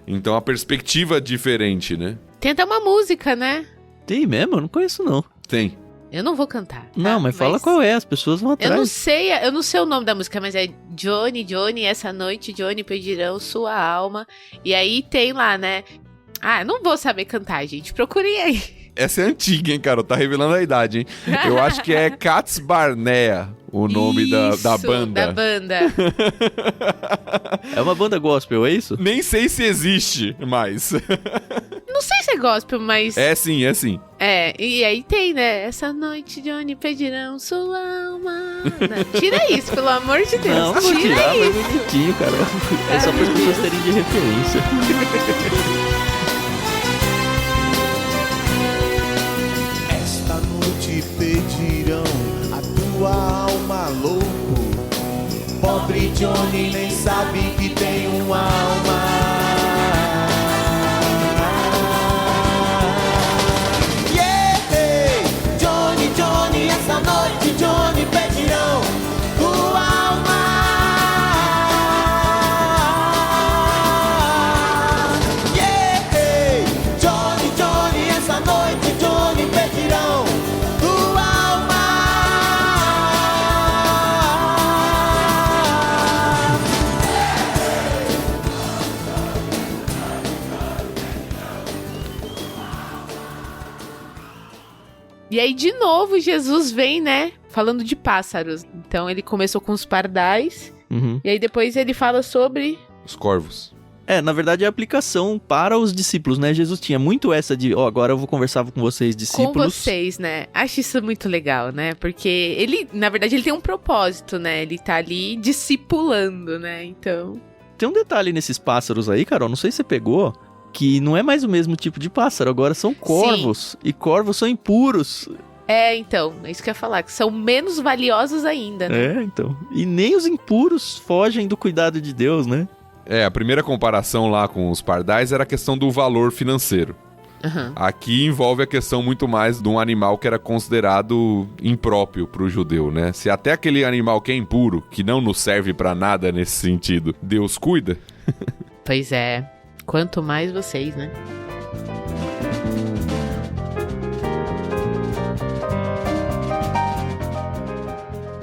Então a perspectiva é diferente, né? Tem até uma música, né? Tem mesmo? Eu não conheço, não. Tem. Eu não vou cantar. Tá? Não, mas fala qual é, as pessoas vão atrás. Eu não sei o nome da música, mas é Johnny, Johnny, essa noite Johnny pedirão sua alma. E aí tem lá, né? Eu não vou saber cantar, gente. Procurem aí. Essa é antiga, hein, cara? Tá revelando a idade, hein? Eu acho que é Cats Barnea o nome da banda. Da banda. É uma banda gospel, é isso? Nem sei se existe mais. Não sei se é gospel, mas... É sim, é sim. E aí tem, né? Essa noite, Johnny, pedirão sua alma. Não, tira isso, pelo amor de Deus. Não vou tira tirar, mas isso. bonitinho, cara. É só para as pessoas terem de referência. Esta noite pedirão a tua alma, louco. Pobre Johnny nem sabe que tem uma alma. Essa noite, Johnny, pedirão tua alma. Johnny, Johnny, essa noite, Johnny, pedirão tua alma. E aí, de novo, Jesus vem, né? Falando de pássaros. Então, ele começou com os pardais. E aí, depois ele fala sobre... os corvos. Na verdade, é a aplicação para os discípulos, né? Jesus tinha muito essa de, agora eu vou conversar com vocês, discípulos. Com vocês, né? Acho isso muito legal, né? Porque ele, na verdade, ele tem um propósito, né? Ele tá ali discipulando, né? Então... Tem um detalhe nesses pássaros aí, Carol, não sei se você pegou, que não é mais o mesmo tipo de pássaro, agora são corvos. Sim. E corvos são impuros. Então, é isso que eu ia falar, que são menos valiosos ainda, né? Então. E nem os impuros fogem do cuidado de Deus, né? A primeira comparação lá com os pardais era a questão do valor financeiro. Uhum. Aqui envolve a questão muito mais de um animal que era considerado impróprio para o judeu, né? Se até aquele animal que é impuro, que não nos serve para nada nesse sentido, Deus cuida. Pois é, quanto mais vocês, né?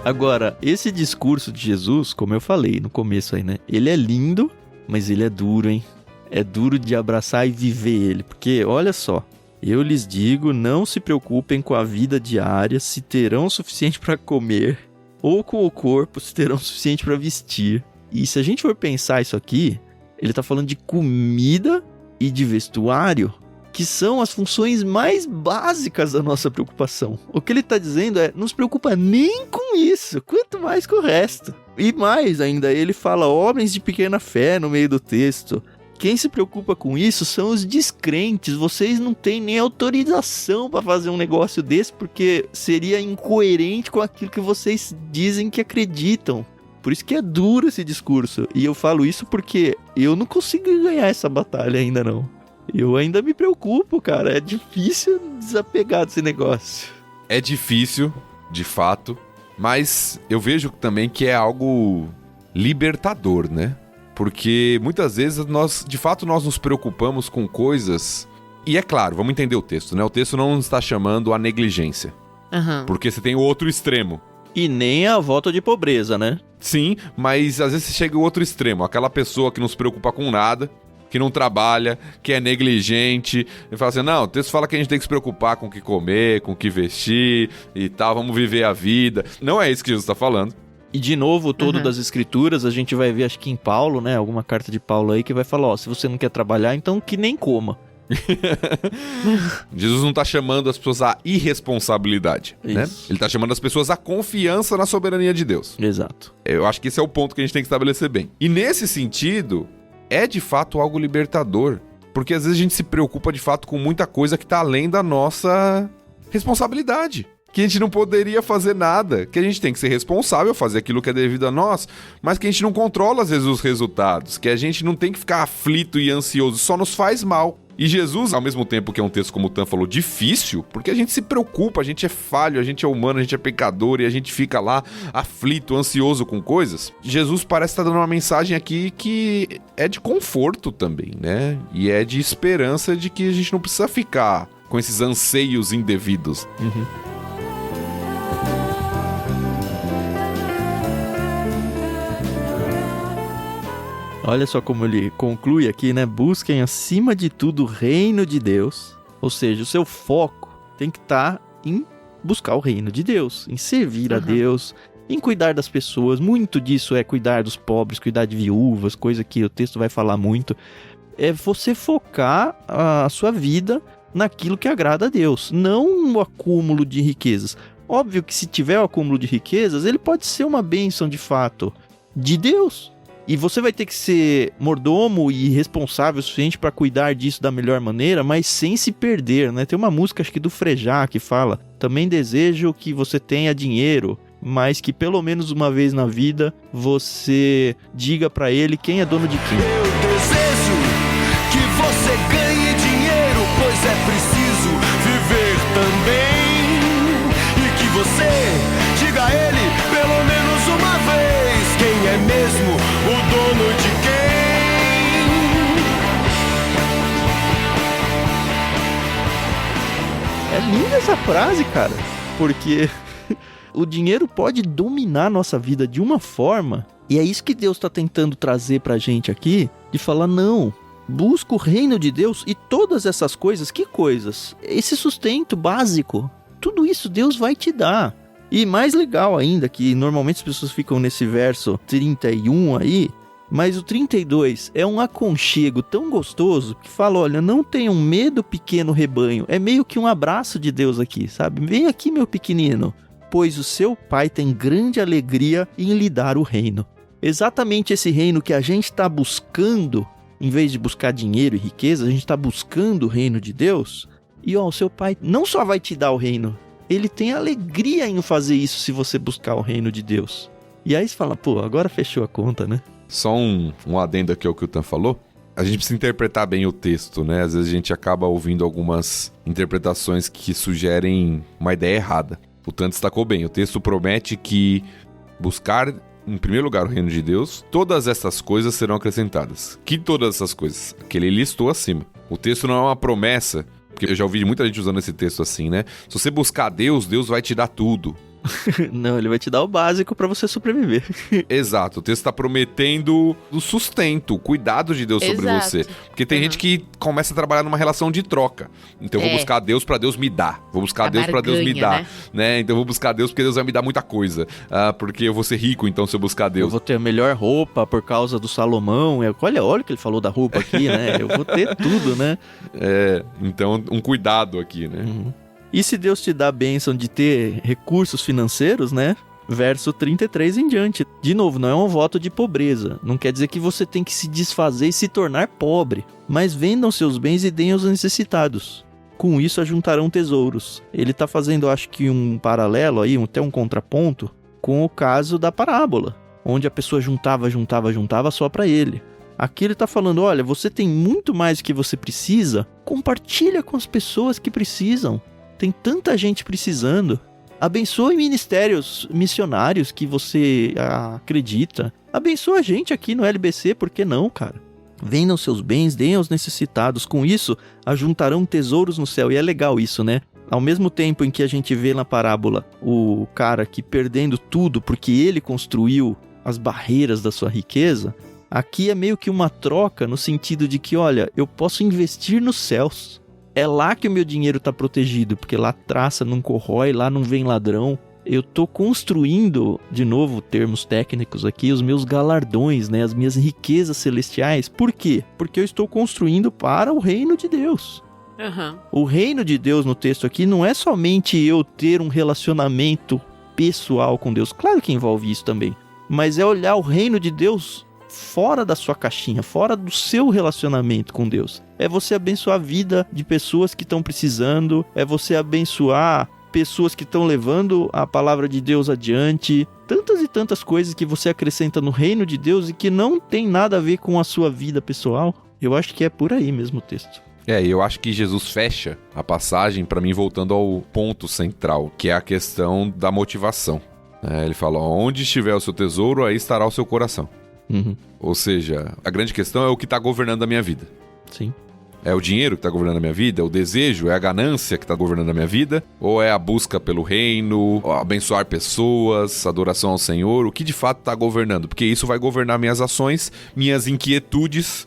Agora, esse discurso de Jesus, como eu falei no começo aí, né? Ele é lindo, mas ele é duro, hein? É duro de abraçar e viver ele, porque, olha só, eu lhes digo, não se preocupem com a vida diária, se terão o suficiente para comer, ou com o corpo, se terão o suficiente para vestir. E se a gente for pensar isso aqui, ele tá falando de comida e de vestuário, que são as funções mais básicas da nossa preocupação. O que ele tá dizendo é, não se preocupa nem com isso, quanto mais com o resto. E mais ainda, ele fala homens de pequena fé no meio do texto. Quem se preocupa com isso são os descrentes. Vocês não têm nem autorização para fazer um negócio desse, porque seria incoerente com aquilo que vocês dizem que acreditam. Por isso que é duro esse discurso. E eu falo isso porque eu não consigo ganhar essa batalha ainda não. Eu ainda me preocupo, cara. É difícil desapegar desse negócio. É difícil, de fato, mas eu vejo também que é algo libertador, né? Porque muitas vezes nós nos preocupamos com coisas... E é claro, vamos entender o texto, né? O texto não está chamando a negligência. Uhum. Porque você tem o outro extremo. E nem a volta de pobreza, né? Sim, mas às vezes você chega ao outro extremo. Aquela pessoa que não se preocupa com nada, que não trabalha, que é negligente. E fala assim, não, o texto fala que a gente tem que se preocupar com o que comer, com o que vestir e tal, vamos viver a vida. Não é isso que Jesus está falando. E de novo, todo das escrituras, a gente vai ver, acho que em Paulo, né? Alguma carta de Paulo aí que vai falar, ó, se você não quer trabalhar, então que nem coma. Jesus não está chamando as pessoas à irresponsabilidade, né? Ele está chamando as pessoas à confiança na soberania de Deus. Exato. Eu acho que esse é o ponto que a gente tem que estabelecer bem. E nesse sentido, é de fato algo libertador. Porque às vezes a gente se preocupa de fato com muita coisa que está além da nossa responsabilidade. Que a gente não poderia fazer nada, que a gente tem que ser responsável, fazer aquilo que é devido a nós, mas que a gente não controla às vezes os resultados, que a gente não tem que ficar aflito e ansioso, só nos faz mal. E Jesus, ao mesmo tempo que é um texto, como o Tan falou, difícil, porque a gente se preocupa, a gente é falho, a gente é humano, a gente é pecador e a gente fica lá aflito, ansioso com coisas. Jesus parece estar dando uma mensagem aqui que é de conforto também, né? E é de esperança de que a gente não precisa ficar com esses anseios indevidos. Olha só como ele conclui aqui, né? Busquem acima de tudo o reino de Deus. Ou seja, o seu foco tem que estar em buscar o reino de Deus, em servir a Deus, em cuidar das pessoas. Muito disso é cuidar dos pobres, cuidar de viúvas, coisa que o texto vai falar muito. É você focar a sua vida naquilo que agrada a Deus, não o acúmulo de riquezas. Óbvio que se tiver o acúmulo de riquezas, ele pode ser uma bênção de fato de Deus. E você vai ter que ser mordomo e responsável o suficiente para cuidar disso da melhor maneira, mas sem se perder, né? Tem uma música, acho que do Frejá, que fala: também desejo que você tenha dinheiro, mas que pelo menos uma vez na vida você diga para ele quem é dono de quem. Eu desejo que você ganhe dinheiro, pois é preciso viver também. E que você diga a ele pelo menos uma vez quem é mesmo o dono de quem. É linda essa frase, cara, porque o dinheiro pode dominar a nossa vida de uma forma, e é isso que Deus está tentando trazer pra gente aqui, de falar, não, busca o reino de Deus e todas essas coisas, que coisas? Esse sustento básico, tudo isso Deus vai te dar. E mais legal ainda, que normalmente as pessoas ficam nesse verso 31 aí, mas o 32 é um aconchego tão gostoso que fala, olha, não tenham medo, pequeno rebanho. É meio que um abraço de Deus aqui, sabe? Vem aqui, meu pequenino, pois o seu pai tem grande alegria em lhe dar o reino. Exatamente esse reino que a gente está buscando, em vez de buscar dinheiro e riqueza, a gente está buscando o reino de Deus. E ó, o seu pai não só vai te dar o reino, ele tem alegria em fazer isso se você buscar o reino de Deus. E aí você fala, pô, agora fechou a conta, né? Só um adendo aqui ao que o Tan falou. A gente precisa interpretar bem o texto, né? Às vezes a gente acaba ouvindo algumas interpretações que sugerem uma ideia errada. O Tan destacou bem. O texto promete que buscar, em primeiro lugar, o reino de Deus, todas essas coisas serão acrescentadas. Que todas essas coisas? Que ele listou acima. O texto não é uma promessa, porque eu já ouvi muita gente usando esse texto assim, né? Se você buscar Deus, Deus vai te dar tudo. Não, ele vai te dar o básico pra você sobreviver. Exato, o texto está prometendo o sustento, o cuidado de Deus sobre você. Porque tem gente que começa a trabalhar numa relação de troca. Então eu vou buscar Deus pra Deus me dar. Vou buscar Deus pra Deus me dar. Né? Então eu vou buscar Deus porque Deus vai me dar muita coisa. Porque eu vou ser rico, então, se eu buscar Deus. Eu vou ter a melhor roupa por causa do Salomão. Olha o que ele falou da roupa aqui, né? Eu vou ter tudo, né? Então um cuidado aqui, né? Uhum. E se Deus te dá a bênção de ter recursos financeiros, né? Verso 33 em diante. De novo, não é um voto de pobreza. Não quer dizer que você tem que se desfazer e se tornar pobre. Mas vendam seus bens e deem aos necessitados. Com isso ajuntarão tesouros. Ele está fazendo, acho que um paralelo aí, até um contraponto, com o caso da parábola. Onde a pessoa juntava só para ele. Aqui ele está falando, olha, você tem muito mais do que você precisa. Compartilha com as pessoas que precisam. Tem tanta gente precisando. Abençoe ministérios missionários que você acredita. Abençoe a gente aqui no LBC, por que não, cara? Vendam seus bens, deem aos necessitados. Com isso, ajuntarão tesouros no céu. E é legal isso, né? Ao mesmo tempo em que a gente vê na parábola o cara que perdendo tudo porque ele construiu as barreiras da sua riqueza, aqui é meio que uma troca no sentido de que, olha, eu posso investir nos céus. É lá que o meu dinheiro está protegido, porque lá traça, não corrói, lá não vem ladrão. Eu estou construindo, de novo, termos técnicos aqui, os meus galardões, né? As minhas riquezas celestiais. Por quê? Porque eu estou construindo para o reino de Deus. Uhum. O reino de Deus no texto aqui não é somente eu ter um relacionamento pessoal com Deus. Claro que envolve isso também. Mas é olhar o reino de Deus fora da sua caixinha, fora do seu relacionamento com Deus. É você abençoar a vida de pessoas que estão precisando, é você abençoar pessoas que estão levando a palavra de Deus adiante. Tantas e tantas coisas que você acrescenta no reino de Deus e que não tem nada a ver com a sua vida pessoal. Eu acho que é por aí mesmo o texto. Eu acho que Jesus fecha a passagem, para mim, voltando ao ponto central, que é a questão da motivação. Ele fala, onde estiver o seu tesouro, aí estará o seu coração. Uhum. Ou seja, a grande questão é o que está governando a minha vida. Sim. É o dinheiro que está governando a minha vida? É o desejo? É a ganância que está governando a minha vida? Ou é a busca pelo reino, abençoar pessoas, adoração ao Senhor? O que de fato está governando? Porque isso vai governar minhas ações, minhas inquietudes,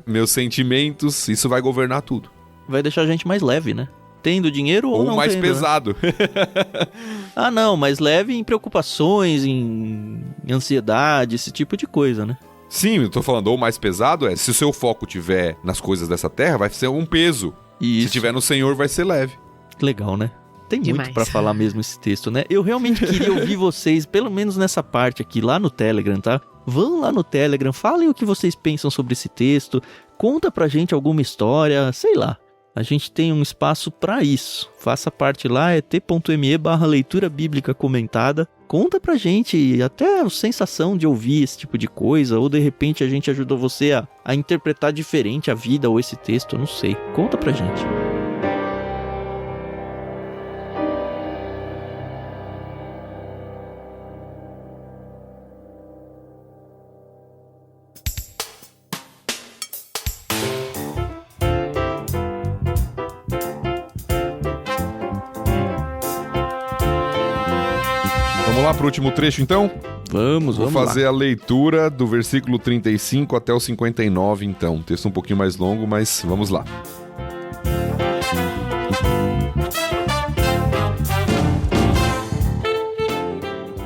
meus sentimentos. Isso vai governar tudo. Vai deixar a gente mais leve, né? Tendo dinheiro ou não mais tendo, pesado. Né? Não, mais leve em preocupações, em ansiedade, esse tipo de coisa, né? Sim, eu tô falando, ou mais pesado se o seu foco tiver nas coisas dessa terra, vai ser um peso. Isso. Se tiver no Senhor, vai ser leve. Legal, né? Tem Demais. muito pra falar mesmo esse texto, né? Eu realmente queria ouvir vocês, pelo menos nessa parte aqui, lá no Telegram, tá? Vão lá no Telegram, falem o que vocês pensam sobre esse texto, conta pra gente alguma história, sei lá. A gente tem um espaço pra isso. Faça parte lá, é t.me/leitura bíblica comentada. Conta pra gente até a sensação de ouvir esse tipo de coisa, ou de repente a gente ajudou você a interpretar diferente a vida ou esse texto, eu não sei. Conta pra gente. Vamos lá pro último trecho, então? Vamos Vou fazer a leitura do versículo 35 até o 59, então. Um texto um pouquinho mais longo, mas vamos lá.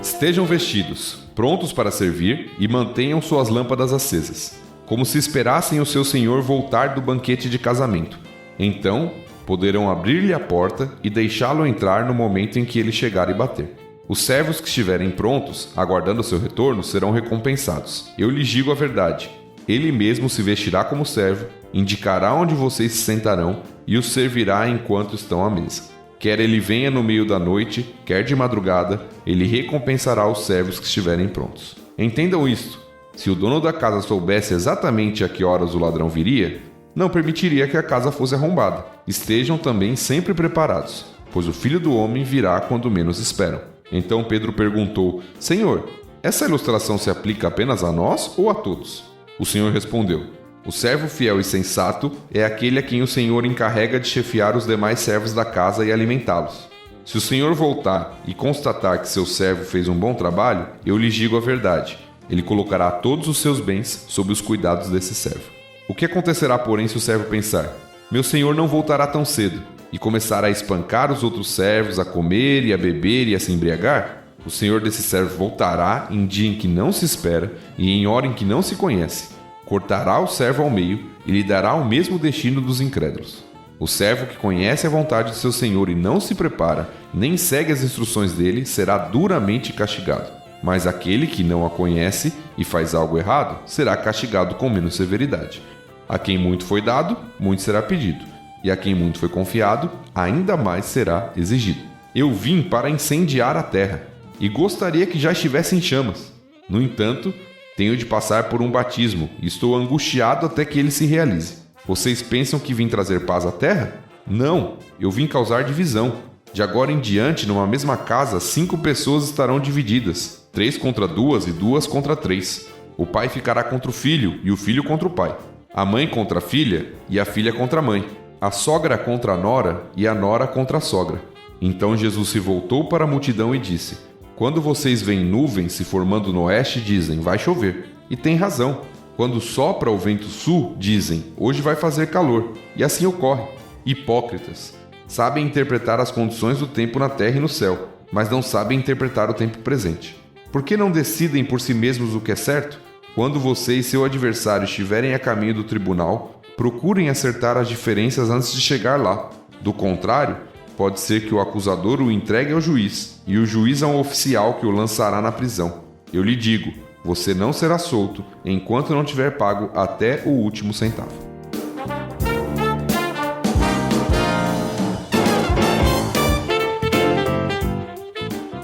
Estejam vestidos, prontos para servir, e mantenham suas lâmpadas acesas, como se esperassem o seu senhor voltar do banquete de casamento. Então, poderão abrir-lhe a porta e deixá-lo entrar no momento em que ele chegar e bater. Os servos que estiverem prontos, aguardando o seu retorno, serão recompensados. Eu lhes digo a verdade. Ele mesmo se vestirá como servo, indicará onde vocês se sentarão e os servirá enquanto estão à mesa. Quer ele venha no meio da noite, quer de madrugada, ele recompensará os servos que estiverem prontos. Entendam isto: se o dono da casa soubesse exatamente a que horas o ladrão viria, não permitiria que a casa fosse arrombada. Estejam também sempre preparados, pois o Filho do Homem virá quando menos esperam. Então Pedro perguntou: Senhor, essa ilustração se aplica apenas a nós ou a todos? O Senhor respondeu: o servo fiel e sensato é aquele a quem o Senhor encarrega de chefiar os demais servos da casa e alimentá-los. Se o Senhor voltar e constatar que seu servo fez um bom trabalho, eu lhes digo a verdade: ele colocará todos os seus bens sob os cuidados desse servo. O que acontecerá, porém, se o servo pensar: meu senhor não voltará tão cedo, e começar a espancar os outros servos, a comer e a beber e a se embriagar? O senhor desse servo voltará em dia em que não se espera e em hora em que não se conhece. Cortará o servo ao meio e lhe dará o mesmo destino dos incrédulos. O servo que conhece a vontade de seu senhor e não se prepara, nem segue as instruções dele, será duramente castigado. Mas aquele que não a conhece e faz algo errado, será castigado com menos severidade. A quem muito foi dado, muito será pedido. E a quem muito foi confiado, ainda mais será exigido. Eu vim para incendiar a terra, e gostaria que já estivesse em chamas. No entanto, tenho de passar por um batismo, e estou angustiado até que ele se realize. Vocês pensam que vim trazer paz à terra? Não, eu vim causar divisão. De agora em diante, numa mesma casa, 5 pessoas estarão divididas, 3 contra 2 e 2 contra 3. O pai ficará contra o filho, e o filho contra o pai. A mãe contra a filha, e a filha contra a mãe. A sogra contra a nora, e a nora contra a sogra. Então Jesus se voltou para a multidão e disse: quando vocês veem nuvens se formando no oeste, dizem: vai chover. E tem razão. Quando sopra o vento sul, dizem: hoje vai fazer calor. E assim ocorre. Hipócritas. Sabem interpretar as condições do tempo na terra e no céu, mas não sabem interpretar o tempo presente. Por que não decidem por si mesmos o que é certo? Quando você e seu adversário estiverem a caminho do tribunal, procurem acertar as diferenças antes de chegar lá. Do contrário, pode ser que o acusador o entregue ao juiz, e o juiz a um oficial que o lançará na prisão. Eu lhe digo, você não será solto enquanto não tiver pago até o último centavo.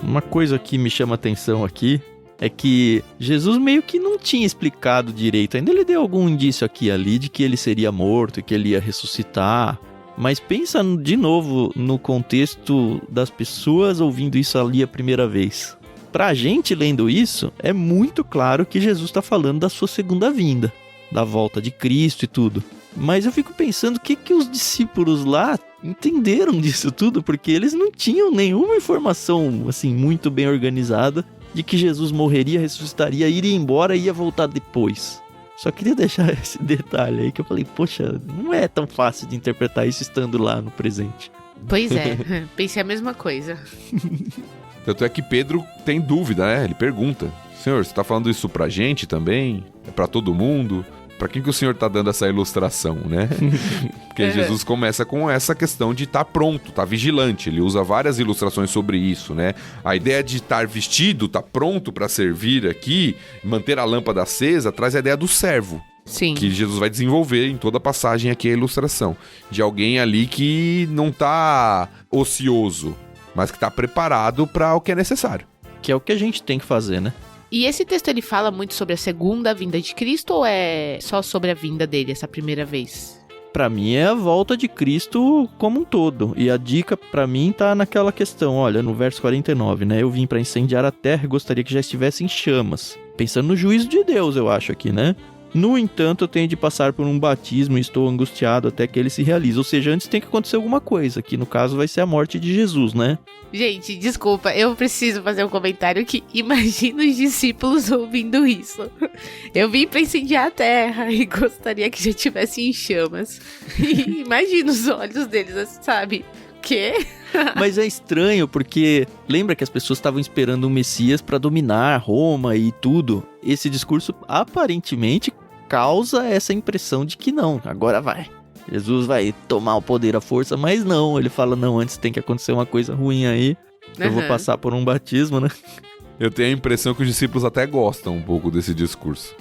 Uma coisa que me chama atenção aqui é que Jesus meio que não tinha explicado direito. Ainda ele deu algum indício aqui e ali de que ele seria morto e que ele ia ressuscitar. Mas pensa de novo no contexto das pessoas ouvindo isso ali a primeira vez. Pra gente lendo isso, é muito claro que Jesus está falando da sua segunda vinda, da volta de Cristo e tudo. Mas eu fico pensando o que os discípulos lá entenderam disso tudo, porque eles não tinham nenhuma informação assim muito bem organizada de que Jesus morreria, ressuscitaria, iria embora e ia voltar depois. Só queria deixar esse detalhe aí que eu falei, poxa, não é tão fácil de interpretar isso estando lá no presente. Pois é, pensei a mesma coisa. Tanto é que Pedro tem dúvida, né? Ele pergunta: Senhor, você está falando isso pra gente também? É pra todo mundo? Pra quem que o Senhor tá dando essa ilustração, né? Porque Jesus começa com essa questão de estar pronto, estar vigilante. Ele usa várias ilustrações sobre isso, né? A ideia de estar vestido, estar pronto para servir aqui, manter a lâmpada acesa, traz a ideia do servo. Sim. Que Jesus vai desenvolver em toda a passagem aqui, a ilustração. De alguém ali que não tá ocioso, mas que tá preparado para o que é necessário. Que é o que a gente tem que fazer, né? E esse texto ele fala muito sobre a segunda vinda de Cristo ou é só sobre a vinda dele, essa primeira vez? Pra mim é a volta de Cristo como um todo. E a dica pra mim tá naquela questão, olha, no verso 49, né? Eu vim pra incendiar a terra e gostaria que já estivesse em chamas. Pensando no juízo de Deus, eu acho aqui, né? No entanto, eu tenho de passar por um batismo e estou angustiado até que ele se realize. Ou seja, antes tem que acontecer alguma coisa, que no caso vai ser a morte de Jesus, né? Gente, desculpa, eu preciso fazer um comentário que imagina os discípulos ouvindo isso. Eu vim pra incendiar a terra e gostaria que já estivesse em chamas. E imagina os olhos deles, sabe? Quê? Mas é estranho porque lembra que as pessoas estavam esperando um Messias para dominar Roma e tudo. Esse discurso aparentemente causa essa impressão de que não, agora vai. Jesus vai tomar o poder à força, mas não, ele fala, não, antes tem que acontecer uma coisa ruim aí. Eu vou passar por um batismo, né? Eu tenho a impressão que os discípulos até gostam um pouco desse discurso.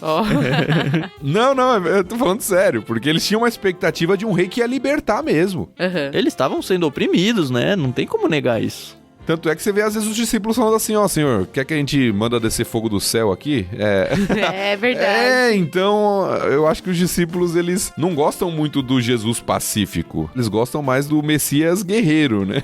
Ó. Não, eu tô falando sério, porque eles tinham uma expectativa de um rei que ia libertar mesmo. Aham. Eles estavam sendo oprimidos, né? Não tem como negar isso. Tanto é que você vê às vezes os discípulos falando assim, ó, senhor, quer que a gente manda descer fogo do céu aqui? É verdade. Então eu acho que os discípulos, eles não gostam muito do Jesus pacífico. Eles gostam mais do Messias guerreiro, né?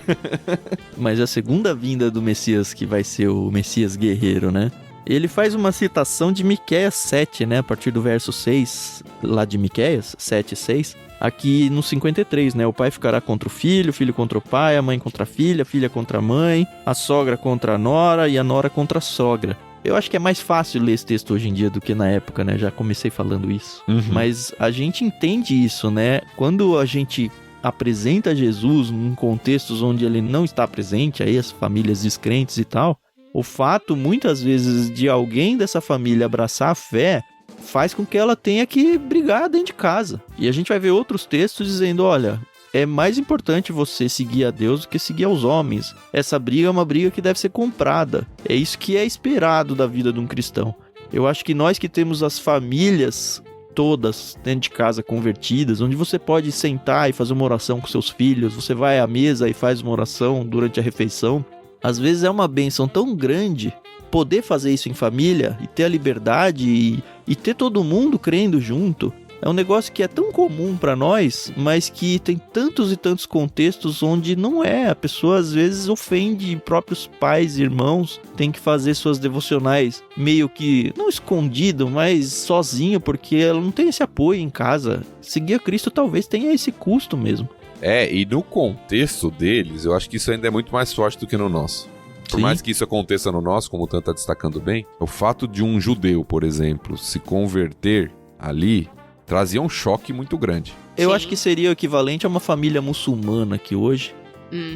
Mas a segunda vinda do Messias, que vai ser o Messias guerreiro, né? Ele faz uma citação de Miqueias 7, né? A partir do verso 6, lá de Miqueias, 7 e 6. Aqui no 53, né? O pai ficará contra o filho contra o pai, a mãe contra a filha contra a mãe, a sogra contra a nora e a nora contra a sogra. Eu acho que é mais fácil ler esse texto hoje em dia do que na época, né? Já comecei falando isso. Mas a gente entende isso, né? Quando a gente apresenta Jesus em contextos onde ele não está presente, aí as famílias descrentes e tal, o fato, muitas vezes, de alguém dessa família abraçar a fé faz com que ela tenha que brigar dentro de casa. E a gente vai ver outros textos dizendo, olha, é mais importante você seguir a Deus do que seguir aos homens. Essa briga é uma briga que deve ser comprada. É isso que é esperado da vida de um cristão. Eu acho que nós que temos as famílias todas dentro de casa convertidas, onde você pode sentar e fazer uma oração com seus filhos, você vai à mesa e faz uma oração durante a refeição, às vezes é uma bênção tão grande poder fazer isso em família e ter a liberdade e ter todo mundo crendo junto. É um negócio que é tão comum para nós, mas que tem tantos e tantos contextos onde não é. A pessoa às vezes ofende próprios pais e irmãos, tem que fazer suas devocionais meio que, não escondido, mas sozinho, porque ela não tem esse apoio em casa. Seguir a Cristo talvez tenha esse custo mesmo. E no contexto deles, eu acho que isso ainda é muito mais forte do que no nosso. Por Sim. mais que isso aconteça no nosso, como o Tan tá destacando bem, o fato de um judeu, por exemplo, se converter ali, trazia um choque muito grande. Eu Sim. acho que seria o equivalente a uma família muçulmana que hoje,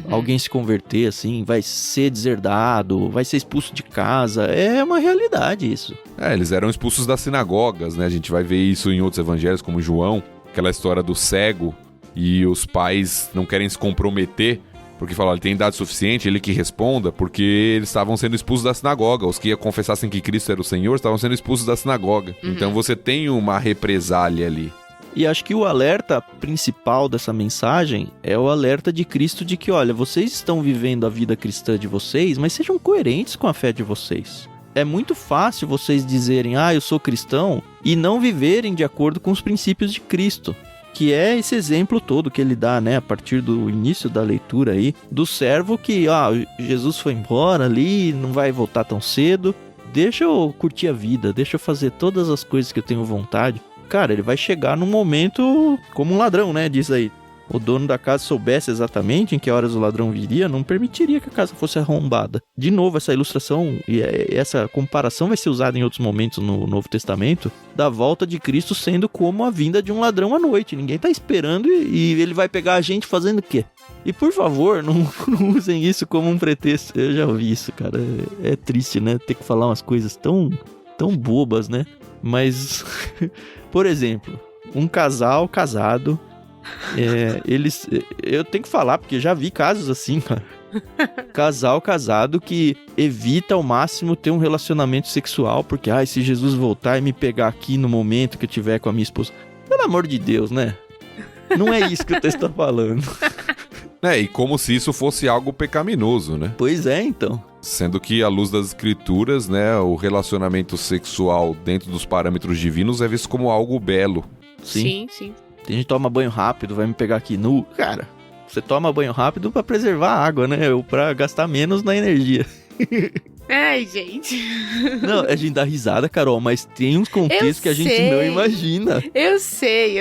alguém se converter assim, vai ser deserdado, vai ser expulso de casa. É uma realidade isso. Eles eram expulsos das sinagogas, né? A gente vai ver isso em outros evangelhos, como João, aquela história do cego, e os pais não querem se comprometer, porque falam, ele tem idade suficiente, ele que responda, porque eles estavam sendo expulsos da sinagoga. Os que confessassem que Cristo era o Senhor estavam sendo expulsos da sinagoga. Então você tem uma represália ali. E acho que o alerta principal dessa mensagem é o alerta de Cristo de que, olha, vocês estão vivendo a vida cristã de vocês, mas sejam coerentes com a fé de vocês. É muito fácil vocês dizerem, eu sou cristão, e não viverem de acordo com os princípios de Cristo. Que é esse exemplo todo que ele dá, né, a partir do início da leitura aí, do servo que, Jesus foi embora ali, não vai voltar tão cedo, deixa eu curtir a vida, deixa eu fazer todas as coisas que eu tenho vontade. Cara, ele vai chegar num momento como um ladrão, né, diz aí. O dono da casa soubesse exatamente em que horas o ladrão viria, não permitiria que a casa fosse arrombada. De novo, essa ilustração e essa comparação vai ser usada em outros momentos no Novo Testamento, da volta de Cristo sendo como a vinda de um ladrão à noite. Ninguém tá esperando e ele vai pegar a gente fazendo o quê? E por favor, não usem isso como um pretexto. Eu já ouvi isso, cara. É triste, né? Ter que falar umas coisas tão bobas, né? Mas, por exemplo, um casal casado... eu tenho que falar, porque já vi casos assim, cara. Casal casado que evita ao máximo ter um relacionamento sexual, porque, se Jesus voltar e me pegar aqui no momento que eu tiver com a minha esposa. Pelo amor de Deus, né? Não é isso que o texto tá falando. E como se isso fosse algo pecaminoso, né? Pois é, então. Sendo que, à luz das escrituras, né, o relacionamento sexual dentro dos parâmetros divinos é visto como algo belo. Sim. Tem gente que toma banho rápido, vai me pegar aqui nu. Cara, você toma banho rápido pra preservar a água, né? Ou pra gastar menos na energia. Ai, gente. Não, a gente dá risada, Carol, mas tem uns contextos que a gente não imagina. Eu sei.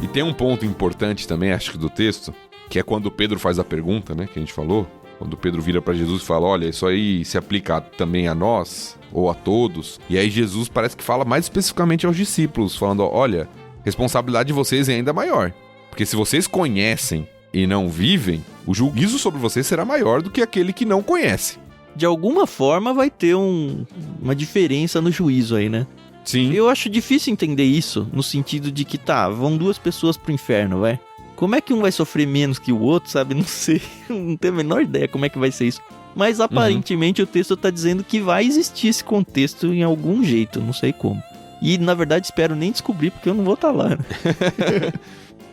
E tem um ponto importante também, acho que do texto, que é quando Pedro faz a pergunta, né, que a gente falou. Quando Pedro vira para Jesus e fala, olha, isso aí se aplica também a nós, ou a todos. E aí Jesus parece que fala mais especificamente aos discípulos, falando, olha, responsabilidade de vocês é ainda maior. Porque se vocês conhecem e não vivem, o juízo sobre vocês será maior do que aquele que não conhece. De alguma forma vai ter uma diferença no juízo aí, né? Sim. Eu acho difícil entender isso, no sentido de que, vão 2 pessoas pro inferno, vai. Como é que um vai sofrer menos que o outro, sabe? Não sei, não tenho a menor ideia como é que vai ser isso. Mas aparentemente o texto tá dizendo que vai existir esse contexto em algum jeito, não sei como. E na verdade espero nem descobrir, porque eu não vou estar lá, né?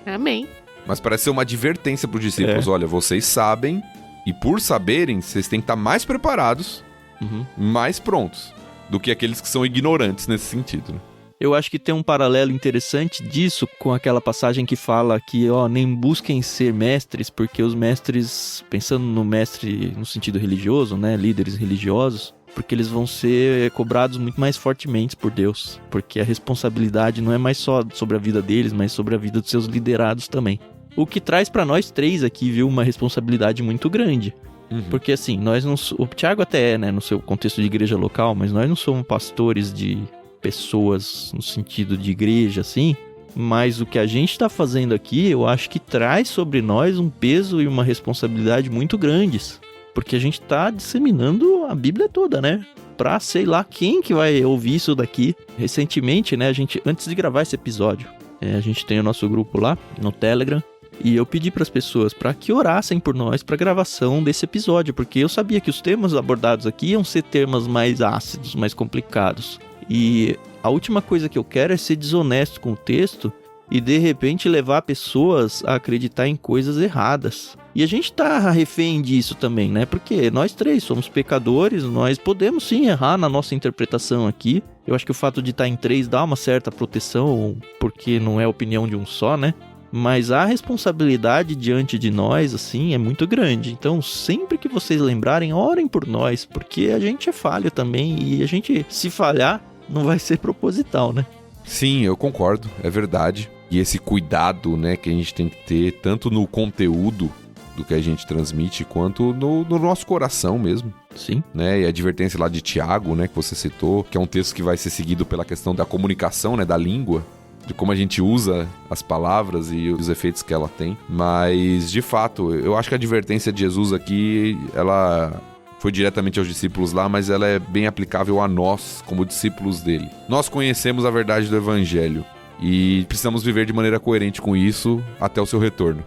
Amém. Mas parece ser uma advertência pros discípulos. Olha, vocês sabem, e por saberem, vocês têm que estar mais preparados, mais prontos, do que aqueles que são ignorantes nesse sentido, né? Eu acho que tem um paralelo interessante disso com aquela passagem que fala que, nem busquem ser mestres, porque os mestres, pensando no mestre no sentido religioso, né, líderes religiosos, porque eles vão ser cobrados muito mais fortemente por Deus, porque a responsabilidade não é mais só sobre a vida deles, mas sobre a vida dos seus liderados também. O que traz pra nós três aqui, viu, uma responsabilidade muito grande. Porque assim, nós não... O Tiago até é, né, no seu contexto de igreja local, mas nós não somos pastores de pessoas no sentido de igreja, assim. Mas o que a gente tá fazendo aqui, eu acho que traz sobre nós um peso e uma responsabilidade muito grandes. Porque a gente tá disseminando a Bíblia toda, né? Pra sei lá quem que vai ouvir isso daqui. Recentemente, né, antes de gravar esse episódio, a gente tem o nosso grupo lá, no Telegram. E eu pedi para as pessoas para que orassem por nós para a gravação desse episódio, porque eu sabia que os temas abordados aqui iam ser temas mais ácidos, mais complicados. E a última coisa que eu quero é ser desonesto com o texto e de repente levar pessoas a acreditar em coisas erradas. E a gente tá refém disso também, né? Porque nós três somos pecadores, nós podemos sim errar na nossa interpretação aqui. Eu acho que o fato de estar em três dá uma certa proteção, porque não é a opinião de um só, né? Mas a responsabilidade diante de nós, assim, é muito grande. Então, sempre que vocês lembrarem, orem por nós, porque a gente é falho também. E a gente, se falhar, não vai ser proposital, né? Sim, eu concordo, é verdade. E esse cuidado, né, que a gente tem que ter, tanto no conteúdo do que a gente transmite, quanto no nosso coração mesmo. Sim. Né? E a advertência lá de Tiago, né, que você citou, que é um texto que vai ser seguido pela questão da comunicação, né, da língua, de como a gente usa as palavras e os efeitos que ela tem. Mas, de fato, eu acho que a advertência de Jesus aqui, ela foi diretamente aos discípulos lá, mas ela é bem aplicável a nós, como discípulos dele. Nós conhecemos a verdade do Evangelho e precisamos viver de maneira coerente com isso até o seu retorno.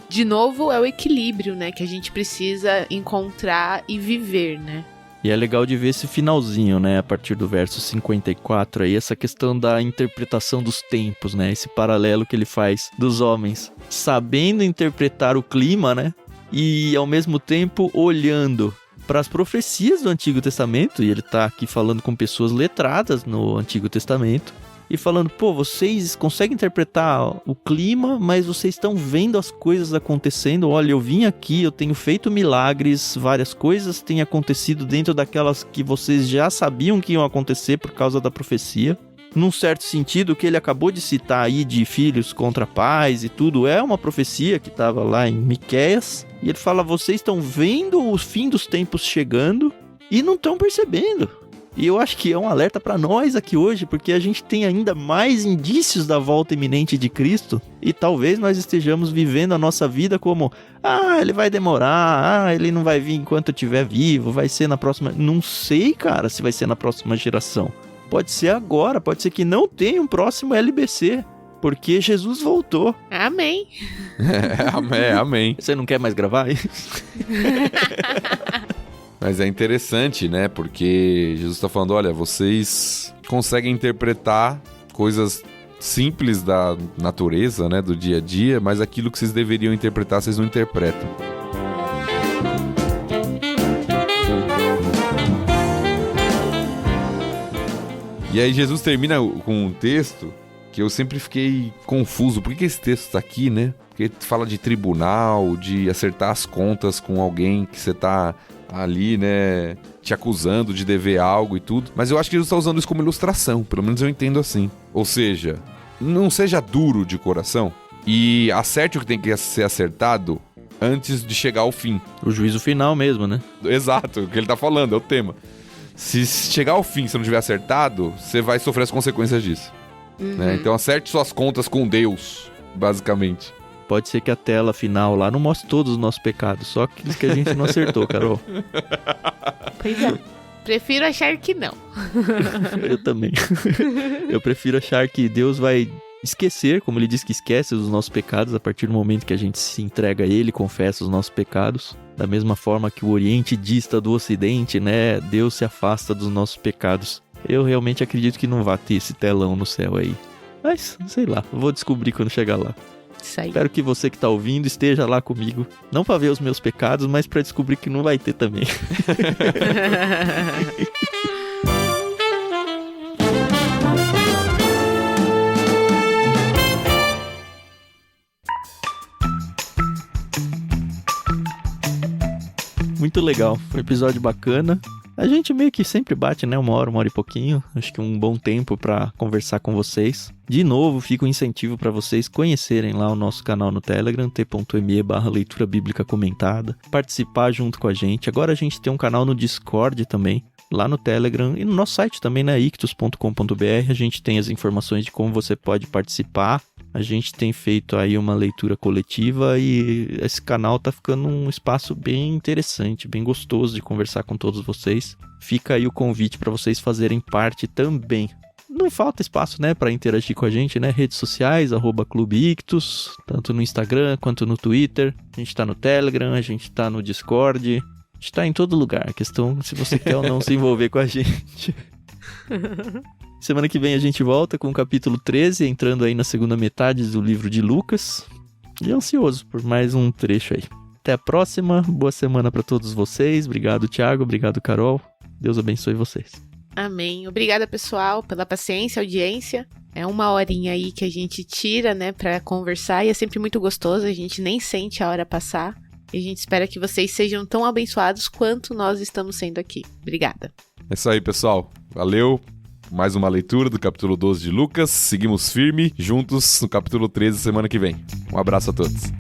De novo, é o equilíbrio, né, que a gente precisa encontrar e viver, né? E é legal de ver esse finalzinho, né, a partir do verso 54 aí, essa questão da interpretação dos tempos, né, esse paralelo que ele faz dos homens sabendo interpretar o clima, né, e ao mesmo tempo olhando para as profecias do Antigo Testamento, e ele tá aqui falando com pessoas letradas no Antigo Testamento, e falando, vocês conseguem interpretar o clima, mas vocês estão vendo as coisas acontecendo. Olha, eu vim aqui, eu tenho feito milagres, várias coisas têm acontecido dentro daquelas que vocês já sabiam que iam acontecer por causa da profecia. Num certo sentido, o que ele acabou de citar aí de filhos contra pais e tudo, é uma profecia que estava lá em Miqueias. E ele fala, vocês estão vendo o fim dos tempos chegando e não estão percebendo. E eu acho que é um alerta para nós aqui hoje, porque a gente tem ainda mais indícios da volta iminente de Cristo e talvez nós estejamos vivendo a nossa vida como, ele vai demorar, ele não vai vir enquanto eu estiver vivo, vai ser na próxima... Não sei, cara, se vai ser na próxima geração. Pode ser agora, pode ser que não tenha um próximo LBC, porque Jesus voltou. Amém. Amém. Você não quer mais gravar? Mas é interessante, né? Porque Jesus está falando, olha, vocês conseguem interpretar coisas simples da natureza, né? Do dia a dia, mas aquilo que vocês deveriam interpretar, vocês não interpretam. E aí Jesus termina com um texto que eu sempre fiquei confuso. Por que esse texto está aqui, né? Porque fala de tribunal, de acertar as contas com alguém que você tá ali, né, te acusando de dever algo e tudo. Mas eu acho que Jesus está usando isso como ilustração, pelo menos eu entendo assim. Ou seja, não seja duro de coração e acerte o que tem que ser acertado antes de chegar ao fim. O juízo final mesmo, né? Exato, o que ele tá falando, é o tema. Se chegar ao fim e você não tiver acertado, você vai sofrer as consequências disso. Né? Então acerte suas contas com Deus, basicamente. Pode ser que a tela final lá não mostre todos os nossos pecados, só aqueles que a gente não acertou, Carol. Pois é. Prefiro achar que não. Eu também. Eu prefiro achar que Deus vai esquecer, como ele diz que esquece os nossos pecados a partir do momento que a gente se entrega a ele, confessa os nossos pecados. Da mesma forma que o Oriente dista do Ocidente, né? Deus se afasta dos nossos pecados. Eu realmente acredito que não vai ter esse telão no céu aí. Mas, sei lá, vou descobrir quando chegar lá. Isso aí. Espero que você que tá ouvindo esteja lá comigo. Não pra ver os meus pecados, mas pra descobrir que não vai ter também. Muito legal, foi um episódio bacana. A gente meio que sempre bate, né? Uma hora e pouquinho. Acho que um bom tempo pra conversar com vocês. De novo, fica um incentivo pra vocês conhecerem lá o nosso canal no Telegram, t.me/leitura bíblica comentada. Participar junto com a gente. Agora a gente tem um canal no Discord também, lá no Telegram. E no nosso site também, né? ictus.com.br. A gente tem as informações de como você pode participar. A gente tem feito aí uma leitura coletiva e esse canal tá ficando um espaço bem interessante, bem gostoso de conversar com todos vocês. Fica aí o convite para vocês fazerem parte também. Não falta espaço, né, para interagir com a gente, né? Redes sociais, @Clube Ictus, tanto no Instagram quanto no Twitter. A gente tá no Telegram, a gente tá no Discord, a gente tá em todo lugar. A questão é se você quer ou não se envolver com a gente. Semana que vem a gente volta com o capítulo 13, entrando aí na segunda metade do livro de Lucas. E ansioso por mais um trecho aí. Até a próxima, boa semana para todos vocês. Obrigado, Thiago, obrigado, Carol. Deus abençoe vocês. Amém. Obrigada, pessoal, pela paciência, audiência. É uma horinha aí que a gente tira, né, pra conversar e é sempre muito gostoso, a gente nem sente a hora passar. E a gente espera que vocês sejam tão abençoados quanto nós estamos sendo aqui. Obrigada. É isso aí, pessoal. Valeu. Mais uma leitura do capítulo 12 de Lucas. Seguimos firme, juntos no capítulo 13 semana que vem. Um abraço a todos.